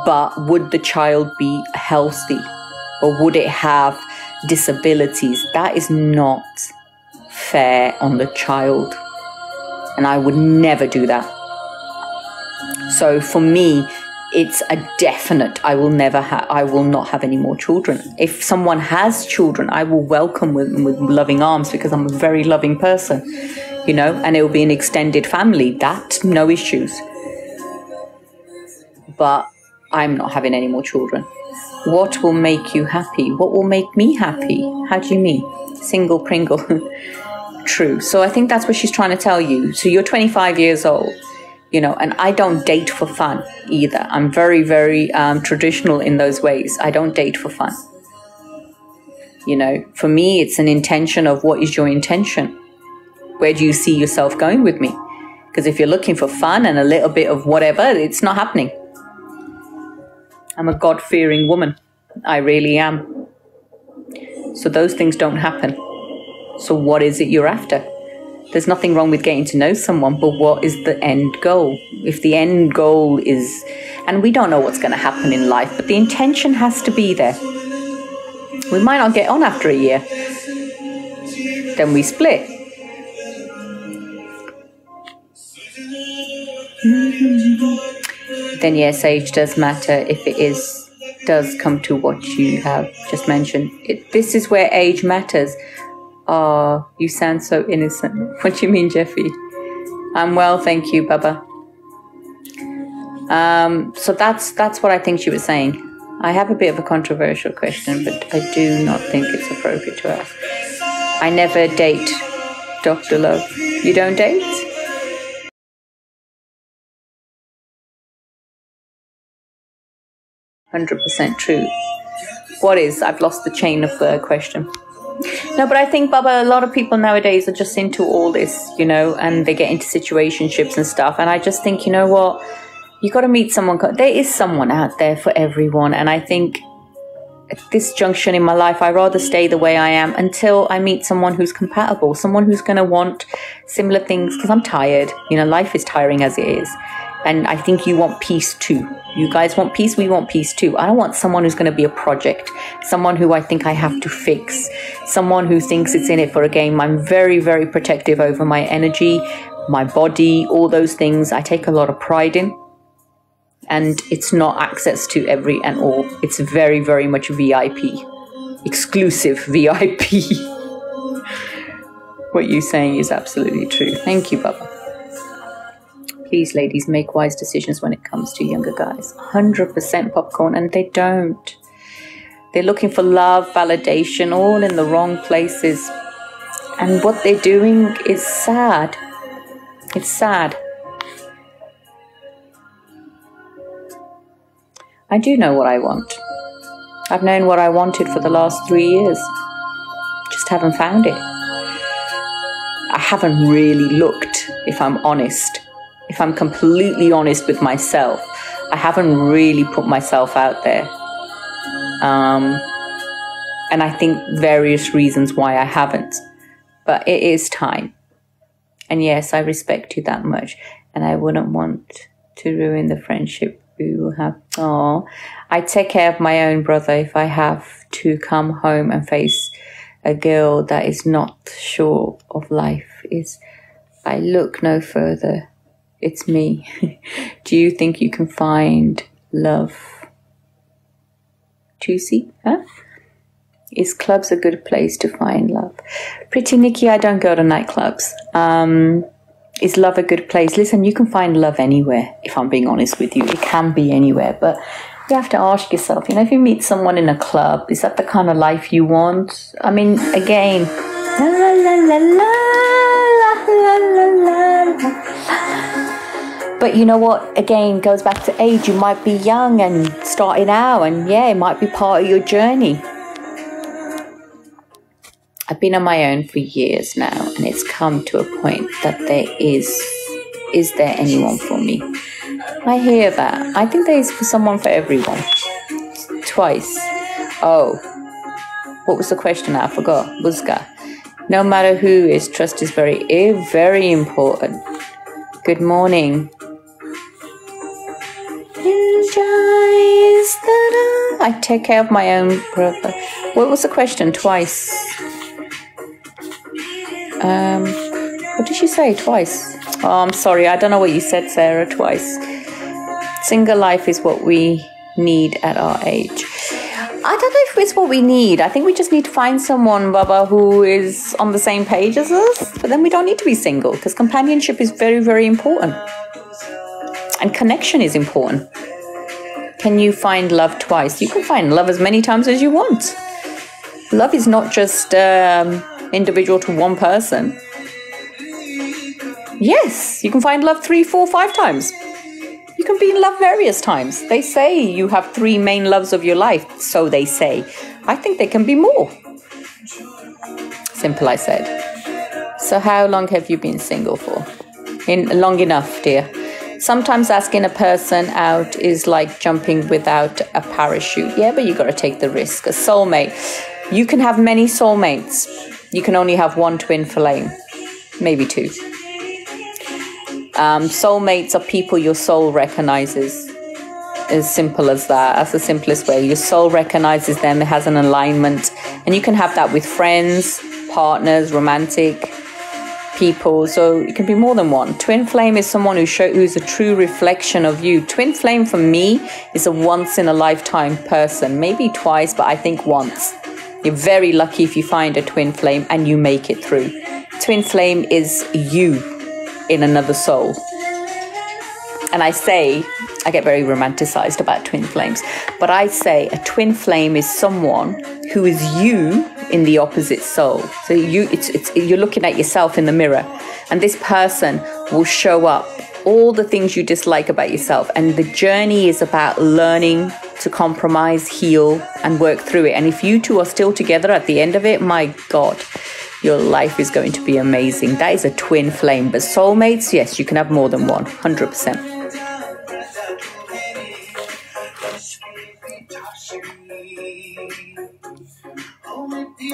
[SPEAKER 1] But would the child be healthy, or would it have disabilities? That is not fair on the child. And I would never do that. So for me, it's a definite, I will not have any more children. If someone has children, I will welcome them with loving arms, because I'm a very loving person, you know, and it will be an extended family. That, no issues. But I'm not having any more children. What will make you happy? What will make me happy? How do you mean? Single Pringle. True. So I think that's what she's trying to tell you. So you're 25 years old. You know, and I don't date for fun either. I'm very, very traditional in those ways. I don't date for fun. You know, for me, it's an intention of what is your intention? Where do you see yourself going with me? Because if you're looking for fun and a little bit of whatever, it's not happening. I'm a God-fearing woman. I really am. So those things don't happen. So what is it you're after? There's nothing wrong with getting to know someone, but what is the end goal? If the end goal is, and we don't know what's going to happen in life, but the intention has to be there. We might not get on after a year. Then we split. Then yes, age does matter if it does come to what you have just mentioned. This is where age matters. Oh, you sound so innocent. What do you mean, Jeffy? I'm well, thank you, Baba. So that's what I think she was saying. I have a bit of a controversial question, but I do not think it's appropriate to ask. I never date, Dr. Love. You don't date? %, true. What is? I've lost the chain of the question. No, but I think, Baba, a lot of people nowadays are just into all this, you know, and they get into situationships and stuff. And I just think, you know what, you got to meet someone. There is someone out there for everyone. And I think at this junction in my life, I'd rather stay the way I am until I meet someone who's compatible, someone who's going to want similar things, because I'm tired. You know, life is tiring as it is. And I think you want peace too. You guys want peace, we want peace too. I don't want someone who's going to be a project, someone who I think I have to fix, someone who thinks it's in it for a game. I'm very, very protective over my energy, my body, all those things. I take a lot of pride in. And it's not access to every and all. It's very, very much VIP, exclusive VIP. What you're saying is absolutely true. Thank you, Baba. Please, ladies, make wise decisions when it comes to younger guys. 100% popcorn, and they don't. They're looking for love, validation, all in the wrong places. And what they're doing is sad. It's sad. I do know what I want. I've known what I wanted for the last 3 years. Just haven't found it. I haven't really looked, if I'm honest. If I'm completely honest with myself, I haven't really put myself out there. And I think various reasons why I haven't. But it is time. And yes, I respect you that much. And I wouldn't want to ruin the friendship we will have. Oh, I take care of my own brother if I have to come home and face a girl that is not sure of life. I look no further. It's me. Do you think you can find love? Juicy, huh? Is clubs a good place to find love? Pretty Nikki, I don't go to nightclubs. Is love a good place? Listen, you can find love anywhere, if I'm being honest with you. It can be anywhere, but you have to ask yourself, if you meet someone in a club, is that the kind of life you want? I mean, again, la la la la la la la la. But you know what? Again, goes back to age. You might be young and starting out, and yeah, it might be part of your journey. I've been on my own for years now, and it's come to a point that is there anyone for me? I hear that. I think there is someone for everyone. Twice. Oh, what was the question? I forgot. Buzga. No matter who is, trust is very important. Good morning. I take care of my own brother. What was the question? Twice. What did she say? Twice. Oh, I'm sorry. I don't know what you said, Sarah. Twice. Single life is what we need at our age. I don't know if it's what we need. I think we just need to find someone, Baba, who is on the same page as us. But then we don't need to be single, because companionship is very important. And connection is important. Can you find love twice? You can find love as many times as you want. Love is not just individual to one person. Yes, you can find love 3, 4, 5 times. You can be in love various times. They say you have 3 main loves of your life, so they say. I think there can be more. Simple, I said. So how long have you been single for? Long enough, dear. Sometimes asking a person out is like jumping without a parachute. Yeah, but you got to take the risk. A soulmate. You can have many soulmates. You can only have one twin flame. Maybe 2. Soulmates are people your soul recognizes. As simple as that. That's the simplest way. Your soul recognizes them. It has an alignment. And you can have that with friends, partners, romantic people. So it can be more than one. Twin flame is someone who's a true reflection of you. Twin flame for me is a once in a lifetime person. Maybe twice, but I think once. You're very lucky if you find a twin flame and you make it through. Twin flame is you in another soul. And I get very romanticized about twin flames, but I say a twin flame is someone who is you in the opposite soul. So you're looking at yourself in the mirror, and this person will show up all the things you dislike about yourself. And the journey is about learning to compromise, heal, and work through it. And if you two are still together at the end of it, my God, your life is going to be amazing. That is a twin flame. But soulmates, yes, you can have more than one, 100%.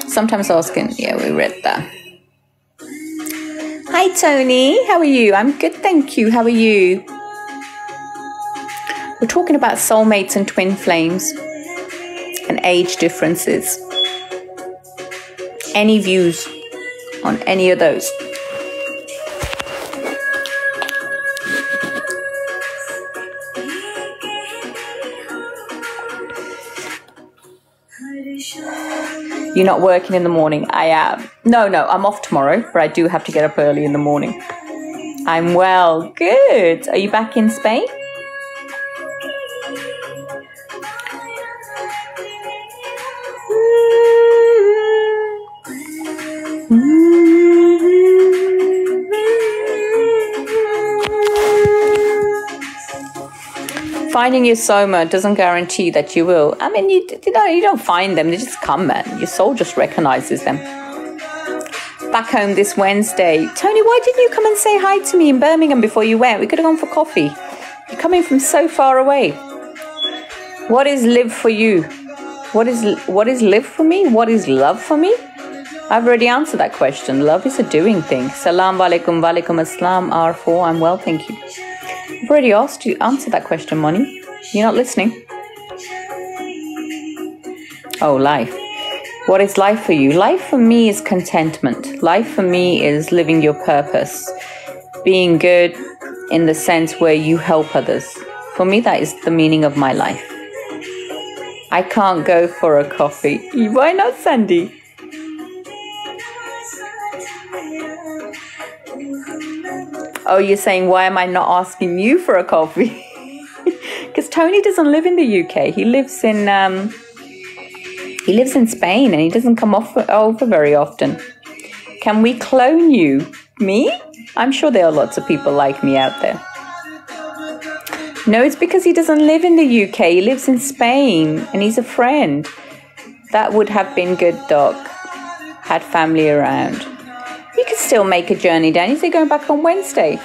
[SPEAKER 1] Sometimes asking, yeah, we read that. Hi, Tony. How are you? I'm good, thank you. How are you? We're talking about soulmates and twin flames and age differences. Any views on any of those? You're not working in the morning? I am. No, I'm off tomorrow, but I do have to get up early in the morning. I'm well. Good. Are you back in Spain? Finding your soulmate doesn't guarantee that you will. I mean, you don't find them. They just come, man. Your soul just recognizes them. Back home this Wednesday. Tony, why didn't you come and say hi to me in Birmingham before you went? We could have gone for coffee. You're coming from so far away. What is live for you? What is live for me? What is love for me? I've already answered that question. Love is a doing thing. Salam alaikum, walaikum assalam, R4. I'm well, thank you. I've already answered that question, Moni. You're not listening. Oh, life. What is life for you? Life for me is contentment. Life for me is living your purpose. Being good in the sense where you help others. For me, that is the meaning of my life. I can't go for a coffee. Why not, Sandy? Oh, you're saying, why am I not asking you for a coffee? Because Tony doesn't live in the UK. He lives in Spain, and he doesn't come over very often. Can we clone you? Me? I'm sure there are lots of people like me out there. No, it's because he doesn't live in the UK. He lives in Spain, and he's a friend. That would have been good, Doc. Had family around. You could still make a journey down. You say going back on Wednesday.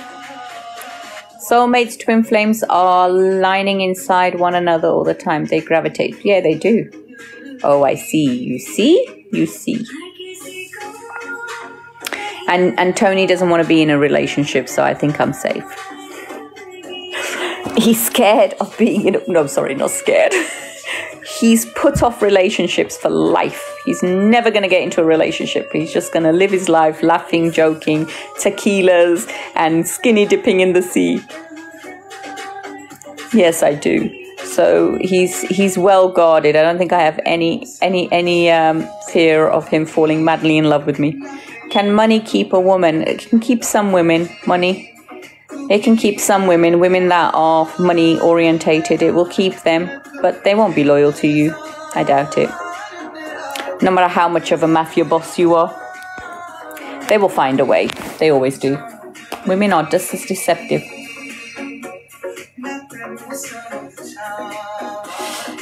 [SPEAKER 1] Soulmates, twin flames are lining inside one another all the time. They gravitate. Yeah, they do. Oh, I see. You see? You see. And Tony doesn't want to be in a relationship, so I think I'm safe. He's scared of being in a... No, sorry, not scared. He's put off relationships for life. He's never going to get into a relationship. He's just going to live his life laughing, joking, tequilas and skinny dipping in the sea. Yes, I do. So he's well guarded. I don't think I have any fear of him falling madly in love with me. Can money keep a woman? It can keep some women. Money. It can keep some women that are money orientated. It will keep them, but they won't be loyal to you. I doubt it. No matter how much of a mafia boss you are, they will find a way. They always do. Women are just as deceptive.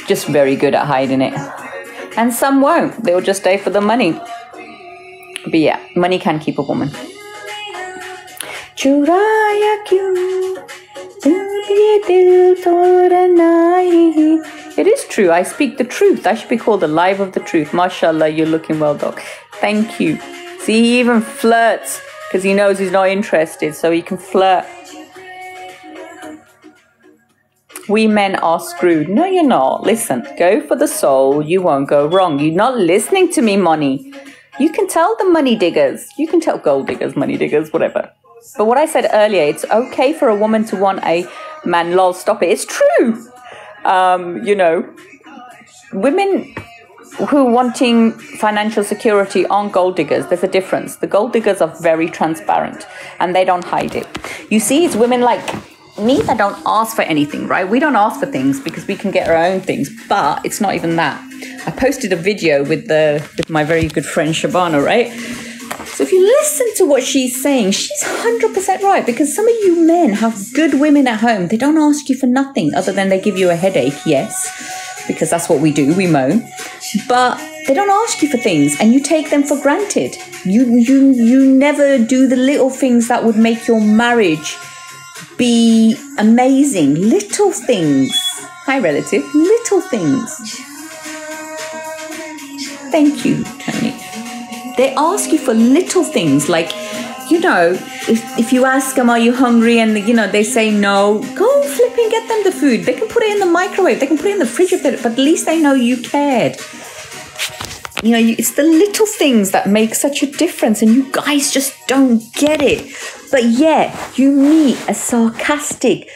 [SPEAKER 1] Just very good at hiding it. And some won't. They'll just stay for the money. But yeah, money can keep a woman. It is true. I speak the truth. I should be called the live of the truth. Mashallah, you're looking well, Doc. Thank you. See, he even flirts because he knows he's not interested, so he can flirt. We men are screwed. No, you're not. Listen, go for the soul. You won't go wrong. You're not listening to me, money. You can tell the money diggers. You can tell gold diggers, money diggers, whatever. But what I said earlier, it's okay for a woman to want a man. Lol, stop it. It's true. You know, women who are wanting financial security aren't gold diggers. There's a difference. The gold diggers are very transparent and they don't hide it. You see, it's women like me that don't ask for anything, right? We don't ask for things because we can get our own things, but it's not even that. I posted a video with my very good friend Shabana, right? So if you listen to what she's saying, she's 100% right, because some of you men have good women at home. They don't ask you for nothing other than they give you a headache, yes, because that's what we do, we moan. But they don't ask you for things and you take them for granted. You never do the little things that would make your marriage be amazing. Little things. Hi, relative. Little things. Thank you, Tony. They ask you for little things like, you know, if you ask them, are you hungry? And, you know, they say no, go flip and get them the food. They can put it in the microwave. They can put it in the fridge, but at least they know you cared. You know, it's the little things that make such a difference, and you guys just don't get it. But yeah, you meet a sarcastic,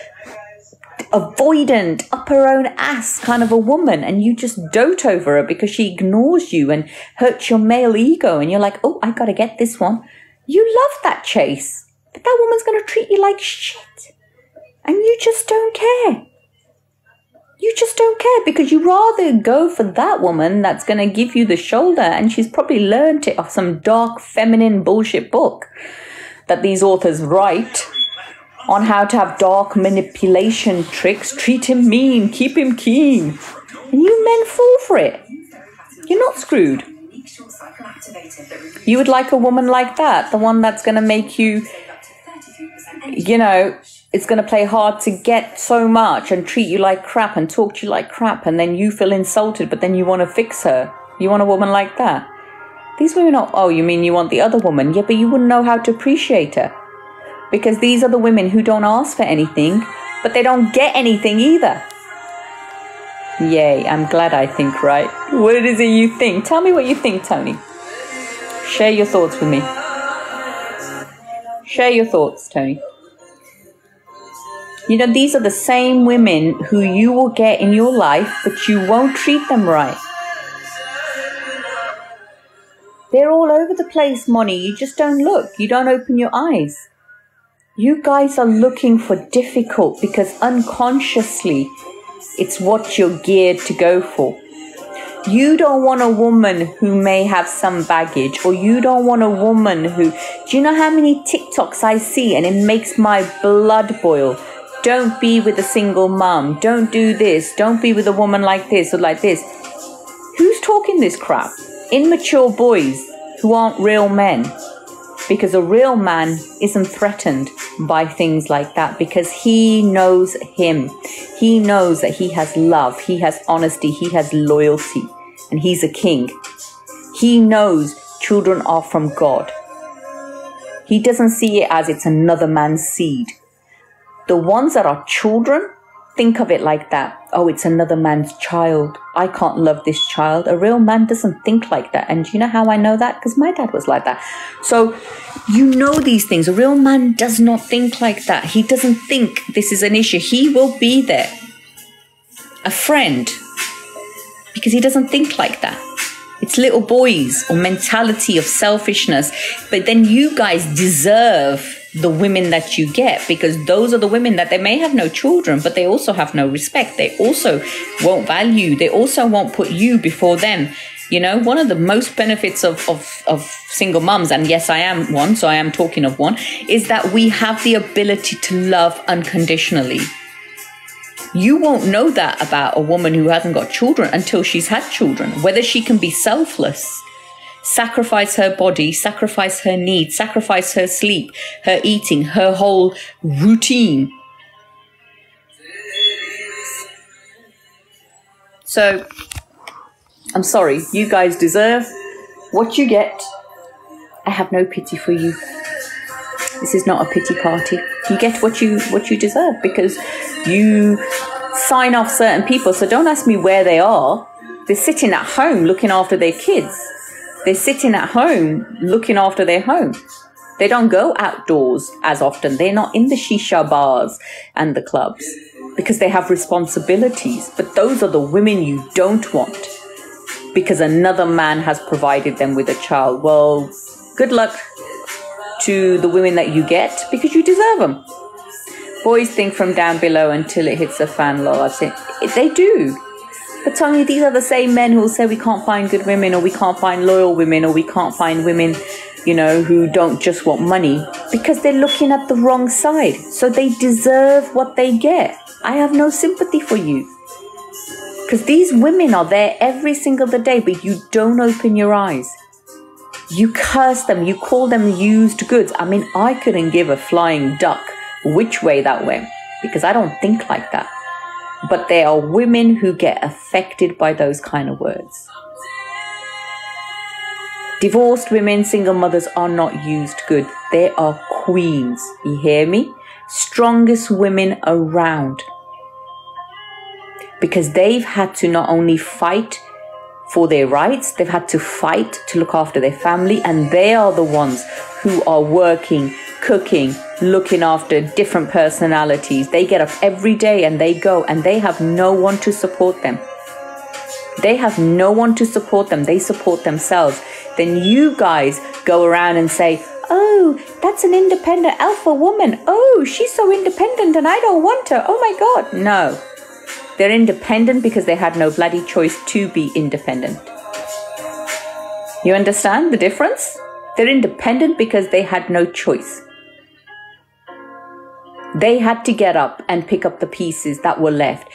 [SPEAKER 1] avoidant, up her own ass kind of a woman, and you just dote over her because she ignores you and hurts your male ego, and you're like, oh, I gotta get this one. You love that chase, but that woman's gonna treat you like shit, and you just don't care. You just don't care because you rather go for that woman that's going to give you the shoulder, and she's probably learned it off some dark feminine bullshit book that these authors write. on how to have dark manipulation tricks, treat him mean, keep him keen. And you men fall for it. You're not screwed. You would like a woman like that, the one that's going to make you, you know, it's going to play hard to get so much and treat you like crap and talk to you like crap, and then you feel insulted, but then you want to fix her. You want a woman like that. These women are, oh, you mean you want the other woman? Yeah, but you wouldn't know how to appreciate her. Because these are the women who don't ask for anything, but they don't get anything either. Yay, I'm glad I think right. What is it you think? Tell me what you think, Tony. Share your thoughts with me. Share your thoughts, Tony. You know, these are the same women who you will get in your life, but you won't treat them right. They're all over the place, Moni. You just don't look. You don't open your eyes. You guys are looking for difficult because unconsciously it's what you're geared to go for. You don't want a woman who may have some baggage, or you don't want a woman who... Do you know how many TikToks I see and it makes my blood boil? Don't be with a single mum. Don't do this. Don't be with a woman like this or like this. Who's talking this crap? Immature boys who aren't real men. Because a real man isn't threatened by things like that, because he knows him. He knows that he has love, he has honesty, he has loyalty, and he's a king. He knows children are from God. He doesn't see it as it's another man's seed. The ones that are children, think of it like that. Oh, it's another man's child. I can't love this child. A real man doesn't think like that. And you know how I know that? Because my dad was like that. So you know these things. A real man does not think like that. He doesn't think this is an issue. He will be there. A friend. Because he doesn't think like that. It's little boys or mentality of selfishness. But then you guys deserve the women that you get, because those are the women that they may have no children, but they also have no respect. They also won't value. They also won't put you before them. You know, one of the most benefits of single mums, and yes, I am one, so I am talking of one, is that we have the ability to love unconditionally. You won't know that about a woman who hasn't got children until she's had children, whether she can be selfless, sacrifice her body, sacrifice her needs, sacrifice her sleep, her eating, her whole routine. So, I'm sorry, you guys deserve what you get. I have no pity for you. This is not a pity party. You get what you deserve, because you sign off certain people. So don't ask me where they are. They're sitting at home looking after their kids. They're sitting at home looking after their home. They don't go outdoors as often. They're not in the shisha bars and the clubs because they have responsibilities. But those are the women you don't want because another man has provided them with a child. Well, good luck to the women that you get, because you deserve them. Boys think from down below until it hits the fan, lol. I've seen they do. But Tony, these are the same men who will say we can't find good women, or we can't find loyal women, or we can't find women, you know, who don't just want money, because they're looking at the wrong side. So they deserve what they get. I have no sympathy for you. Because these women are there every single day, but you don't open your eyes. You curse them. You call them used goods. I mean, I couldn't give a flying duck which way that went, because I don't think like that. But there are women who get affected by those kind of words. Divorced women, single mothers are not used good. They are queens. You hear me? Strongest women around. Because they've had to not only fight for their rights, they've had to fight to look after their family, and they are the ones who are working, cooking, looking after different personalities. They get up every day and they go, and they have no one to support them. They have no one to support them. They support themselves. Then you guys go around and say, oh, that's an independent alpha woman. Oh, she's so independent and I don't want her. Oh my God. No. They're independent because they had no bloody choice to be independent. You understand the difference? They're independent because they had no choice. They had to get up and pick up the pieces that were left.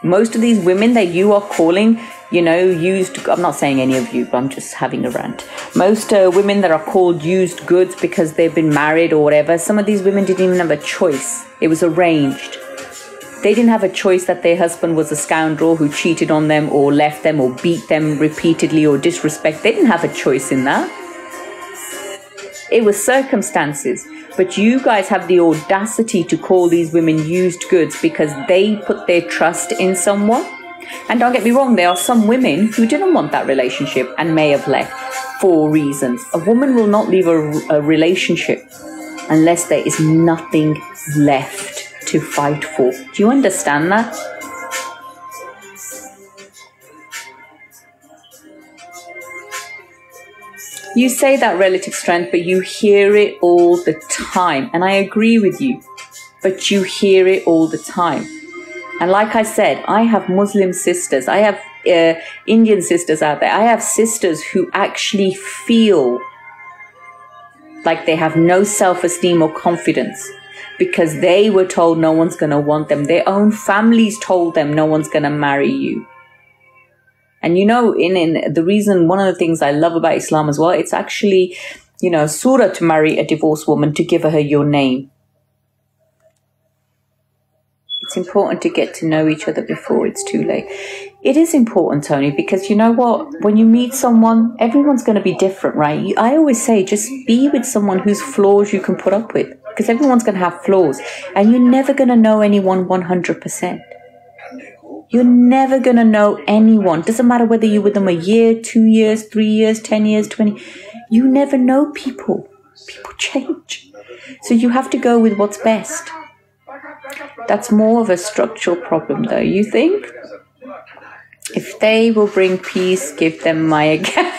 [SPEAKER 1] Most of these women that you are calling, used, I'm not saying any of you, but I'm just having a rant. Most women that are called used goods because they've been married or whatever, some of these women didn't even have a choice. It was arranged. They didn't have a choice that their husband was a scoundrel who cheated on them or left them or beat them repeatedly or disrespect. They didn't have a choice in that. It was circumstances. But you guys have the audacity to call these women used goods because they put their trust in someone. And don't get me wrong, there are some women who didn't want that relationship and may have left for reasons. A woman will not leave a relationship unless there is nothing left to fight for. Do you understand that? You say that relative strength, but you hear it all the time. And I agree with you, but you hear it all the time. And like I said, I have Muslim sisters. I have Indian sisters out there. I have sisters who actually feel like they have no self-esteem or confidence because they were told no one's going to want them. Their own families told them no one's going to marry you. And in the reason, one of the things I love about Islam as well, it's actually, surah to marry a divorced woman, to give her your name. It's important to get to know each other before it's too late. It is important, Tony, because you know what? When you meet someone, everyone's going to be different, right? I always say just be with someone whose flaws you can put up with, because everyone's going to have flaws. And you're never going to know anyone 100%. You're never going to know anyone. Doesn't matter whether you're with them a year, 2 years, 3 years, 10 years, 20. You never know people. People change. So you have to go with what's best. That's more of a structural problem, though, you think? If they will bring peace, give them my account.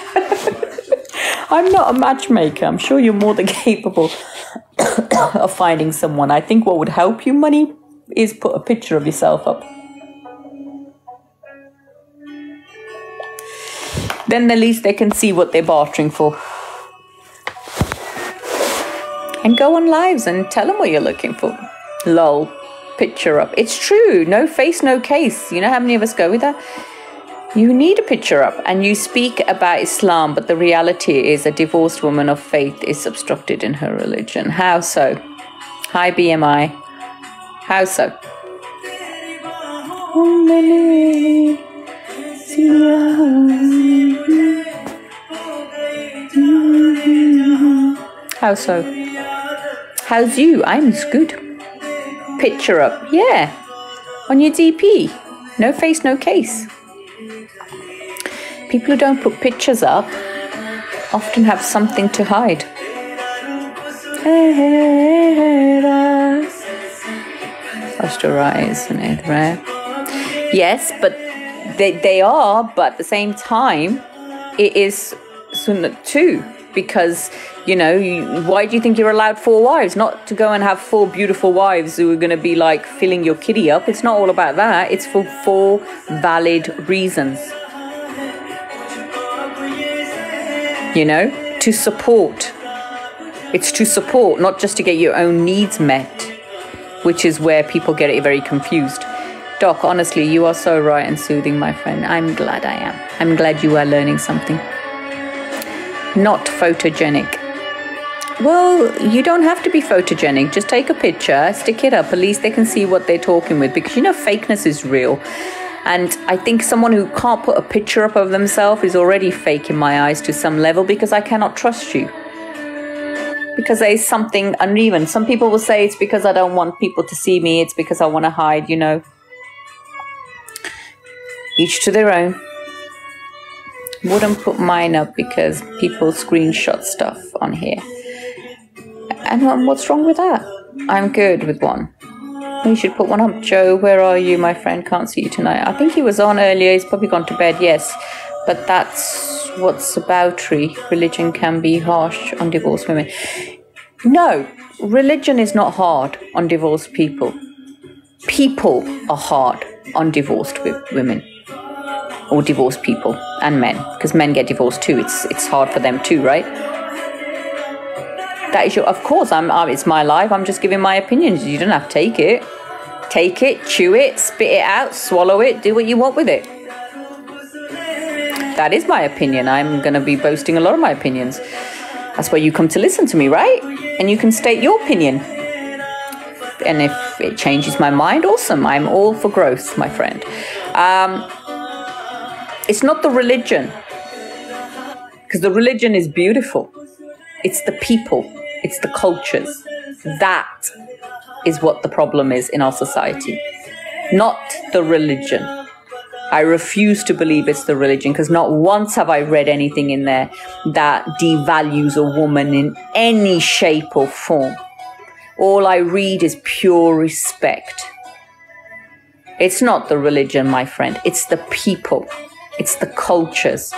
[SPEAKER 1] I'm not a matchmaker. I'm sure you're more than capable of finding someone. I think what would help you, money, is put a picture of yourself up. Then at least they can see what they're bartering for. And go on lives and tell them what you're looking for. Lol. Picture up. It's true. No face, no case. You know how many of us go with that? You need a picture up and you speak about Islam, but the reality is a divorced woman of faith is obstructed in her religion. How so? Hi BMI. How so? How so? How's you? I'm good. Picture up. Yeah. On your DP. No face, no case. People who don't put pictures up often have something to hide. Close your eyes and it, right? Yes, but they are, but at the same time, it is sunnah too. Because, why do you think you're allowed 4 wives? Not to go and have 4 beautiful wives who are going to be like filling your kitty up. It's not all about that. It's for 4 valid reasons. To support. It's to support, not just to get your own needs met, which is where people get it very confused. Doc, honestly, you are so right and soothing, my friend. I'm glad I am. I'm glad you are learning something. Not photogenic. Well, you don't have to be photogenic. Just take a picture, stick it up. At least they can see what they're talking with, because fakeness is real. And I think someone who can't put a picture up of themselves is already fake in my eyes to some level, because I cannot trust you. Because there is something uneven. Some people will say it's because I don't want people to see me. It's because I want to hide, Each to their own. Wouldn't put mine up because people screenshot stuff on here. And what's wrong with that? I'm good with one. You should put one up. Joe, where are you? My friend can't see you tonight. I think he was on earlier. He's probably gone to bed, yes. But that's what's aboutry. Religion can be harsh on divorced women. No, religion is not hard on divorced people. People are hard on divorced women. Or divorced people and men, because men get divorced too. It's hard for them too, right? That is of course, it's my life. I'm just giving my opinions. You don't have to take it. Take it, chew it, spit it out, swallow it, do what you want with it. That is my opinion. I'm going to be boasting a lot of my opinions. That's why you come to listen to me, right? And you can state your opinion. And if it changes my mind, awesome. I'm all for growth, my friend. It's not the religion, because the religion is beautiful. It's the people. It's the cultures. That is what the problem is in our society, not the religion. I refuse to believe it's the religion, because not once have I read anything in there that devalues a woman in any shape or form. All I read is pure respect. It's not the religion, my friend. It's the people. It's the cultures.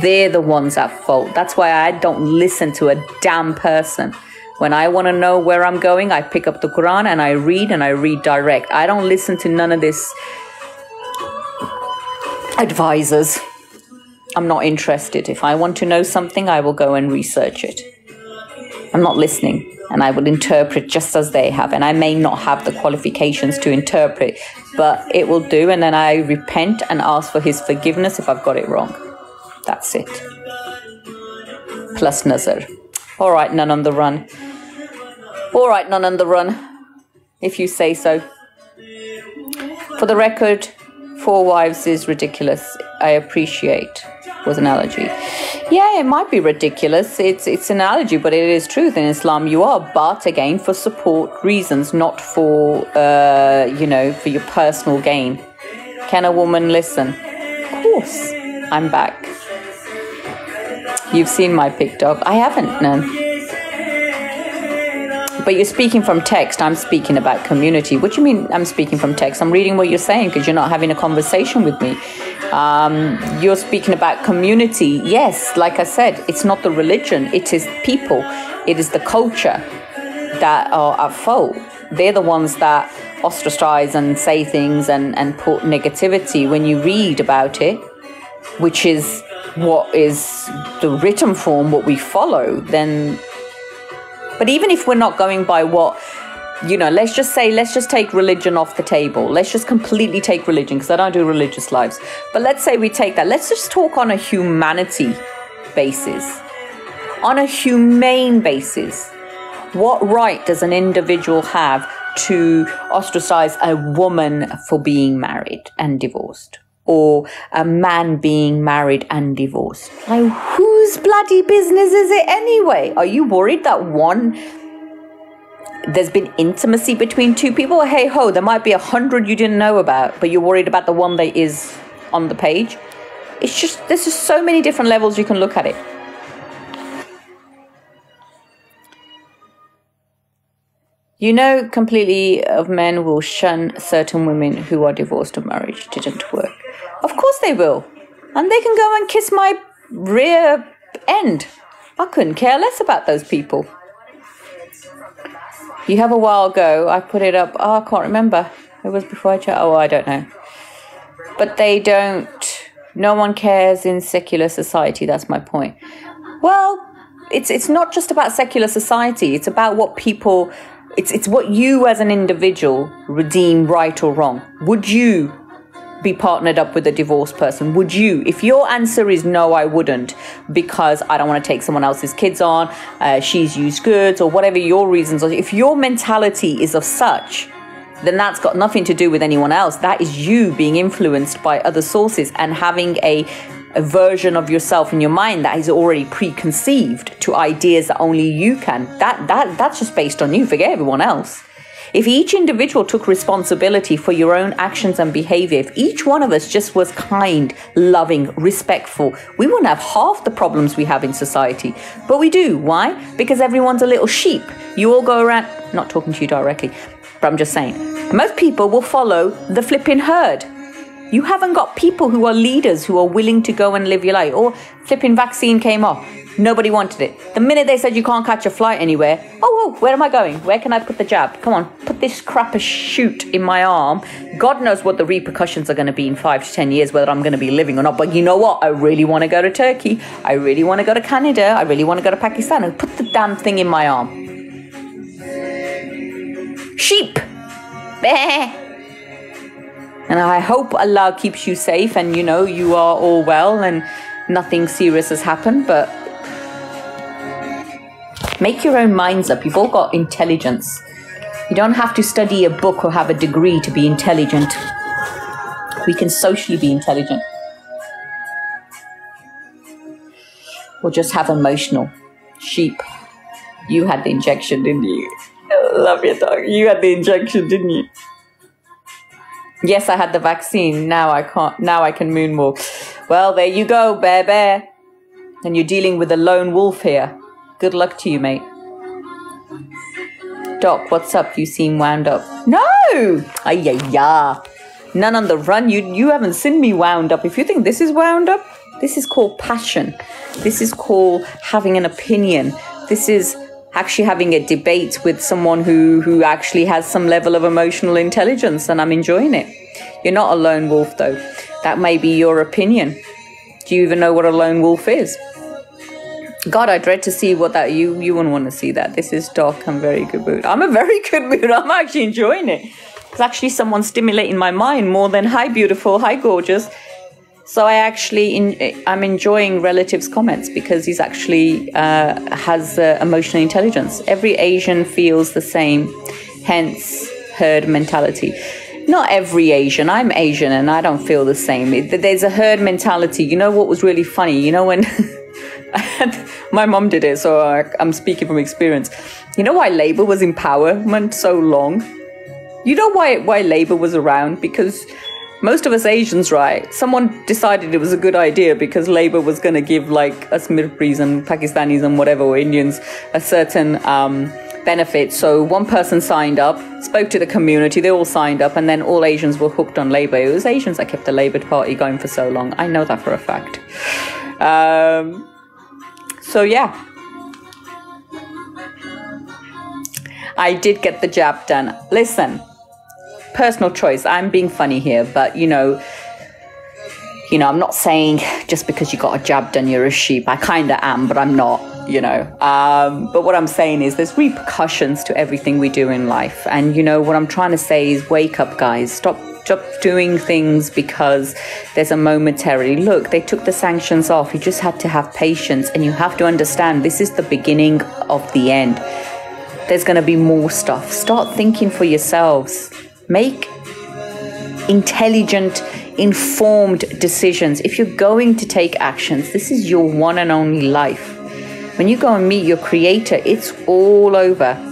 [SPEAKER 1] They're the ones at fault. That's why I don't listen to a damn person. When I want to know where I'm going, I pick up the Quran and I read direct. I don't listen to none of this advisors. I'm not interested. If I want to know something, I will go and research it. I'm not listening, and I will interpret just as they have. And I may not have the qualifications to interpret, but it will do. And then I repent and ask for his forgiveness if I've got it wrong. That's it. Plus nazar. All right, none on the run. All right, none on the run, if you say so. For the record, 4 wives is ridiculous. I appreciate was an analogy. Yeah, it might be ridiculous. It's an analogy, but it is truth. In Islam, you are. But again, for support reasons, not for, for your personal gain. Can a woman listen? Of course. I'm back. You've seen my pic, dog. I haven't, no. But you're speaking from text. I'm speaking about community. What do you mean I'm speaking from text? I'm reading what you're saying because you're not having a conversation with me. You're speaking about community. Yes, like I said, it's not the religion. It is people. It is the culture that are at fault. They're the ones that ostracize and say things and put negativity. When you read about it, which is what is the written form, what we follow, then... But even if we're not going by what, let's just take religion off the table. Let's just completely take religion, because I don't do religious lives. But let's say we take that. Let's just talk on a humanity basis. On a humane basis. What right does an individual have to ostracize a woman for being married and divorced? Or a man being married and divorced? Like, whose bloody business is it anyway? Are you worried that there's been intimacy between 2 people? Hey ho, there might be 100 you didn't know about, but you're worried about the one that is on the page. It's just, there's just so many different levels you can look at it. Completely of men will shun certain women who are divorced or marriage didn't work. Of course they will. And they can go and kiss my rear end. I couldn't care less about those people. You have a while ago, I put it up. Oh, I can't remember. It was before I checked. Oh, I don't know. But they don't. No one cares in secular society. That's my point. Well, it's not just about secular society. It's about what people... It's what you as an individual redeem right or wrong. Would you be partnered up with a divorced person? Would you? If your answer is no, I wouldn't, because I don't want to take someone else's kids on, she's used goods, or whatever your reasons are. If your mentality is of such, then that's got nothing to do with anyone else. That is you being influenced by other sources and having a version of yourself in your mind that is already preconceived to ideas that only you can. That's just based on you. Forget everyone else. If each individual took responsibility for your own actions and behavior, if each one of us just was kind, loving, respectful, we wouldn't have half the problems we have in society. But we do. Why? Because everyone's a little sheep. You all go around, not talking to you directly, but I'm just saying, most people will follow the flipping herd. You haven't got people who are leaders who are willing to go and live your life. Or flipping vaccine came off. Nobody wanted it. The minute they said you can't catch a flight anywhere, oh, where am I going? Where can I put the jab? Come on, put this crap as shoot in my arm. God knows what the repercussions are going to be in 5 to 10 years, whether I'm going to be living or not. But you know what? I really want to go to Turkey. I really want to go to Canada. I really want to go to Pakistan and put the damn thing in my arm. Sheep. Bah. And I hope Allah keeps you safe and, you know, you are all well and nothing serious has happened. But make your own minds up. You've all got intelligence. You don't have to study a book or have a degree to be intelligent. We can socially be intelligent. Or just have emotional. Sheep. You had the injection, didn't you? I love your dog. You had the injection, didn't you? Yes, I had the vaccine. Now I can't. Now I can moonwalk. Well, there you go, bear. And you're dealing with a lone wolf here. Good luck to you, mate. Doc, what's up? You seem wound up. No! Ay. None on the run. You haven't seen me wound up. If you think this is wound up, this is called passion. This is called having an opinion. This is actually having a debate with someone who actually has some level of emotional intelligence, and I'm enjoying it. You're not a lone wolf, though. That may be your opinion. Do you even know what a lone wolf is? God, I dread to see what that you wouldn't want to see that. This is Doc. I'm very good mood. I'm a very good mood. I'm actually enjoying it. It's actually someone stimulating my mind more than hi beautiful, hi gorgeous. So I'm enjoying Relative's comments because he's actually has emotional intelligence. Every Asian feels the same, hence herd mentality. Not every Asian. I'm Asian and I don't feel the same. There's a herd mentality. You know what was really funny? You know when my mom did it, so I'm speaking from experience. You know why Labour was in power so long? You know why Labour was around? Because most of us Asians, right, someone decided it was a good idea because Labour was going to give like us Mirpris and Pakistanis and whatever, or Indians, a certain benefit. So one person signed up, spoke to the community, they all signed up, and then all Asians were hooked on Labour. It was Asians that kept the Labour Party going for so long. I know that for a fact. So yeah, I did get the jab done. Listen, personal choice. I'm being funny here, but you know, I'm not saying just because you got a jab done, you're a sheep. I kind of am, but I'm not, you know. But what I'm saying is there's repercussions to everything we do in life. And, you know, what I'm trying to say is wake up, guys. Stop doing things because there's a momentary look. They took the sanctions off. You just had to have patience, and you have to understand this is the beginning of the end. There's going to be more stuff. Start thinking for yourselves. Make intelligent, informed decisions. If you're going to take actions, this is your one and only life. When you go and meet your creator, it's all over.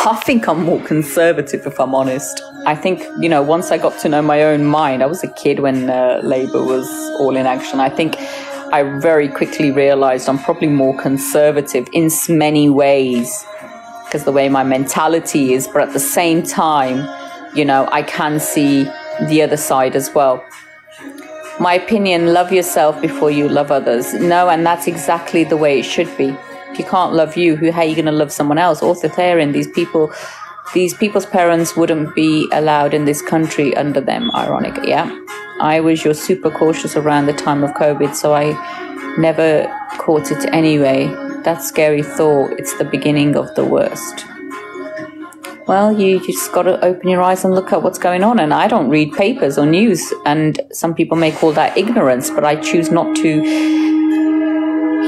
[SPEAKER 1] I think I'm more conservative, if I'm honest. I think, you know, once I got to know my own mind, I was a kid when Labour was all in action. I think I very quickly realised I'm probably more conservative in many ways because the way my mentality is. But at the same time, you know, I can see the other side as well. My opinion, love yourself before you love others. No, and that's exactly the way it should be. If you can't love you, how are you going to love someone else? Authoritarian, these people's parents wouldn't be allowed in this country under them, ironic, yeah. I was super cautious around the time of COVID, so I never caught it anyway. That scary thought, it's the beginning of the worst. Well, you just got to open your eyes and look at what's going on. And I don't read papers or news, and some people may call that ignorance, but I choose not to,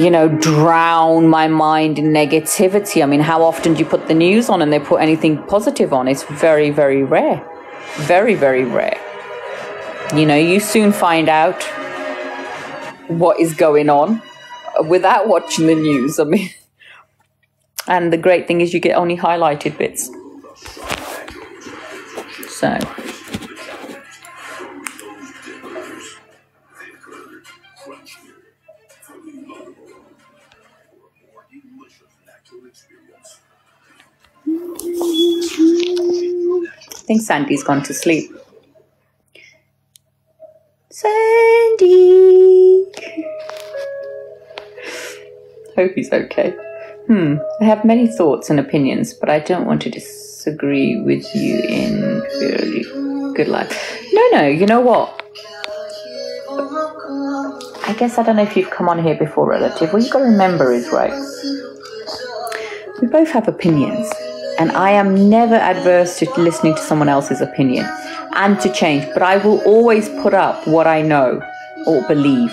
[SPEAKER 1] you know, drown my mind in negativity. I mean, how often do you put the news on and they put anything positive on? It's very, very rare. Very, very rare. You know, you soon find out what is going on without watching the news. I mean, and the great thing is you get only highlighted bits. So I think Sandy's gone to sleep. Sandy! Hope he's okay. I have many thoughts and opinions, but I don't want to disagree with you in really good life. No, you know what? I guess I don't know if you've come on here before, relative. What you've got to remember is, right, we both have opinions, and I am never adverse to listening to someone else's opinion and to change, but I will always put up what I know or believe.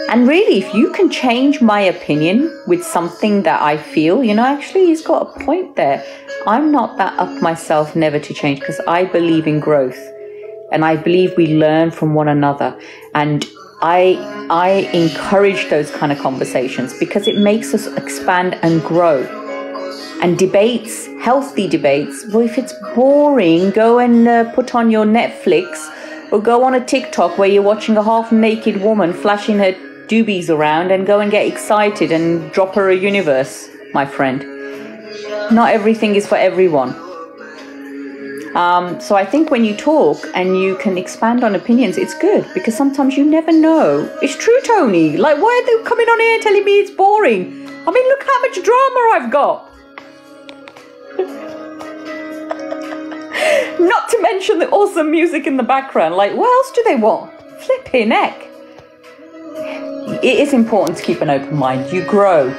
[SPEAKER 1] And really, if you can change my opinion with something that I feel, actually he's got a point there. I'm not that up myself never to change, because I believe in growth, and I believe we learn from one another, and I encourage those kind of conversations because it makes us expand and grow. And debates, healthy debates, well, if it's boring, go and put on your Netflix or go on a TikTok where you're watching a half-naked woman flashing her doobies around and go and get excited and drop her a universe, my friend. Not everything is for everyone. So I think when you talk and you can expand on opinions, it's good, because sometimes you never know. It's true, Tony. Like, why are they coming on here telling me it's boring? I mean, look how much drama I've got. Not to mention the awesome music in the background. Like, what else do they want? Flipping heck. It is important to keep an open mind. You grow.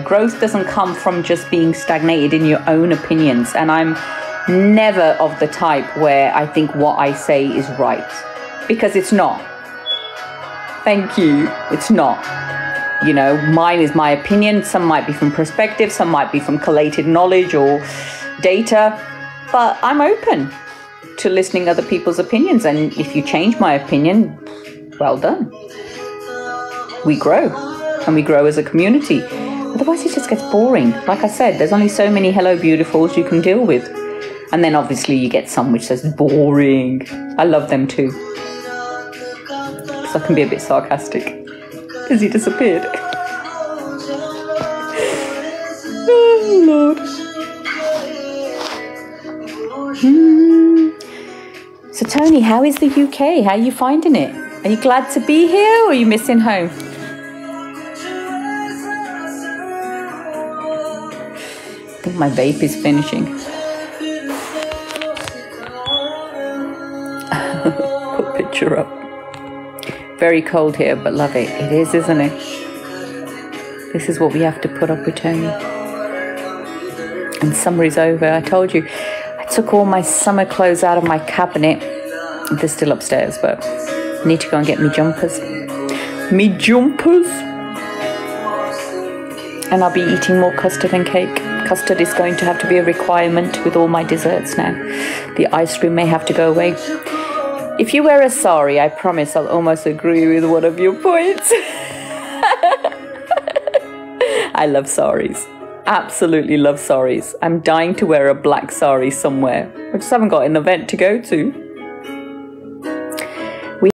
[SPEAKER 1] Growth doesn't come from just being stagnated in your own opinions. And I'm never of the type where I think what I say is right, because it's not. Thank you. It's not. Mine is my opinion. Some might be from perspective, some might be from collated knowledge or data, but I'm open to listening to other people's opinions. And if you change my opinion, well done. We grow, and we grow as a community. Otherwise it just gets boring. Like I said, there's only so many Hello Beautifuls you can deal with. And then obviously you get some which says boring. I love them too, because I can be a bit sarcastic. Because he disappeared. Oh, Lord. So Tony, how is the UK? How are you finding it? Are you glad to be here, or are you missing home? I think my vape is finishing. Put picture up. Very cold here, but love it. It is, isn't it? This is what we have to put up with, Tony. And summer is over. I told you, I took all my summer clothes out of my cabinet. They're still upstairs, but I need to go and get me jumpers. Me jumpers! And I'll be eating more custard and cake. Custard is going to have to be a requirement with all my desserts now. The ice cream may have to go away. If you wear a sari, I promise I'll almost agree with one of your points. I love saris. Absolutely love saris. I'm dying to wear a black sari somewhere. I just haven't got an event to go to.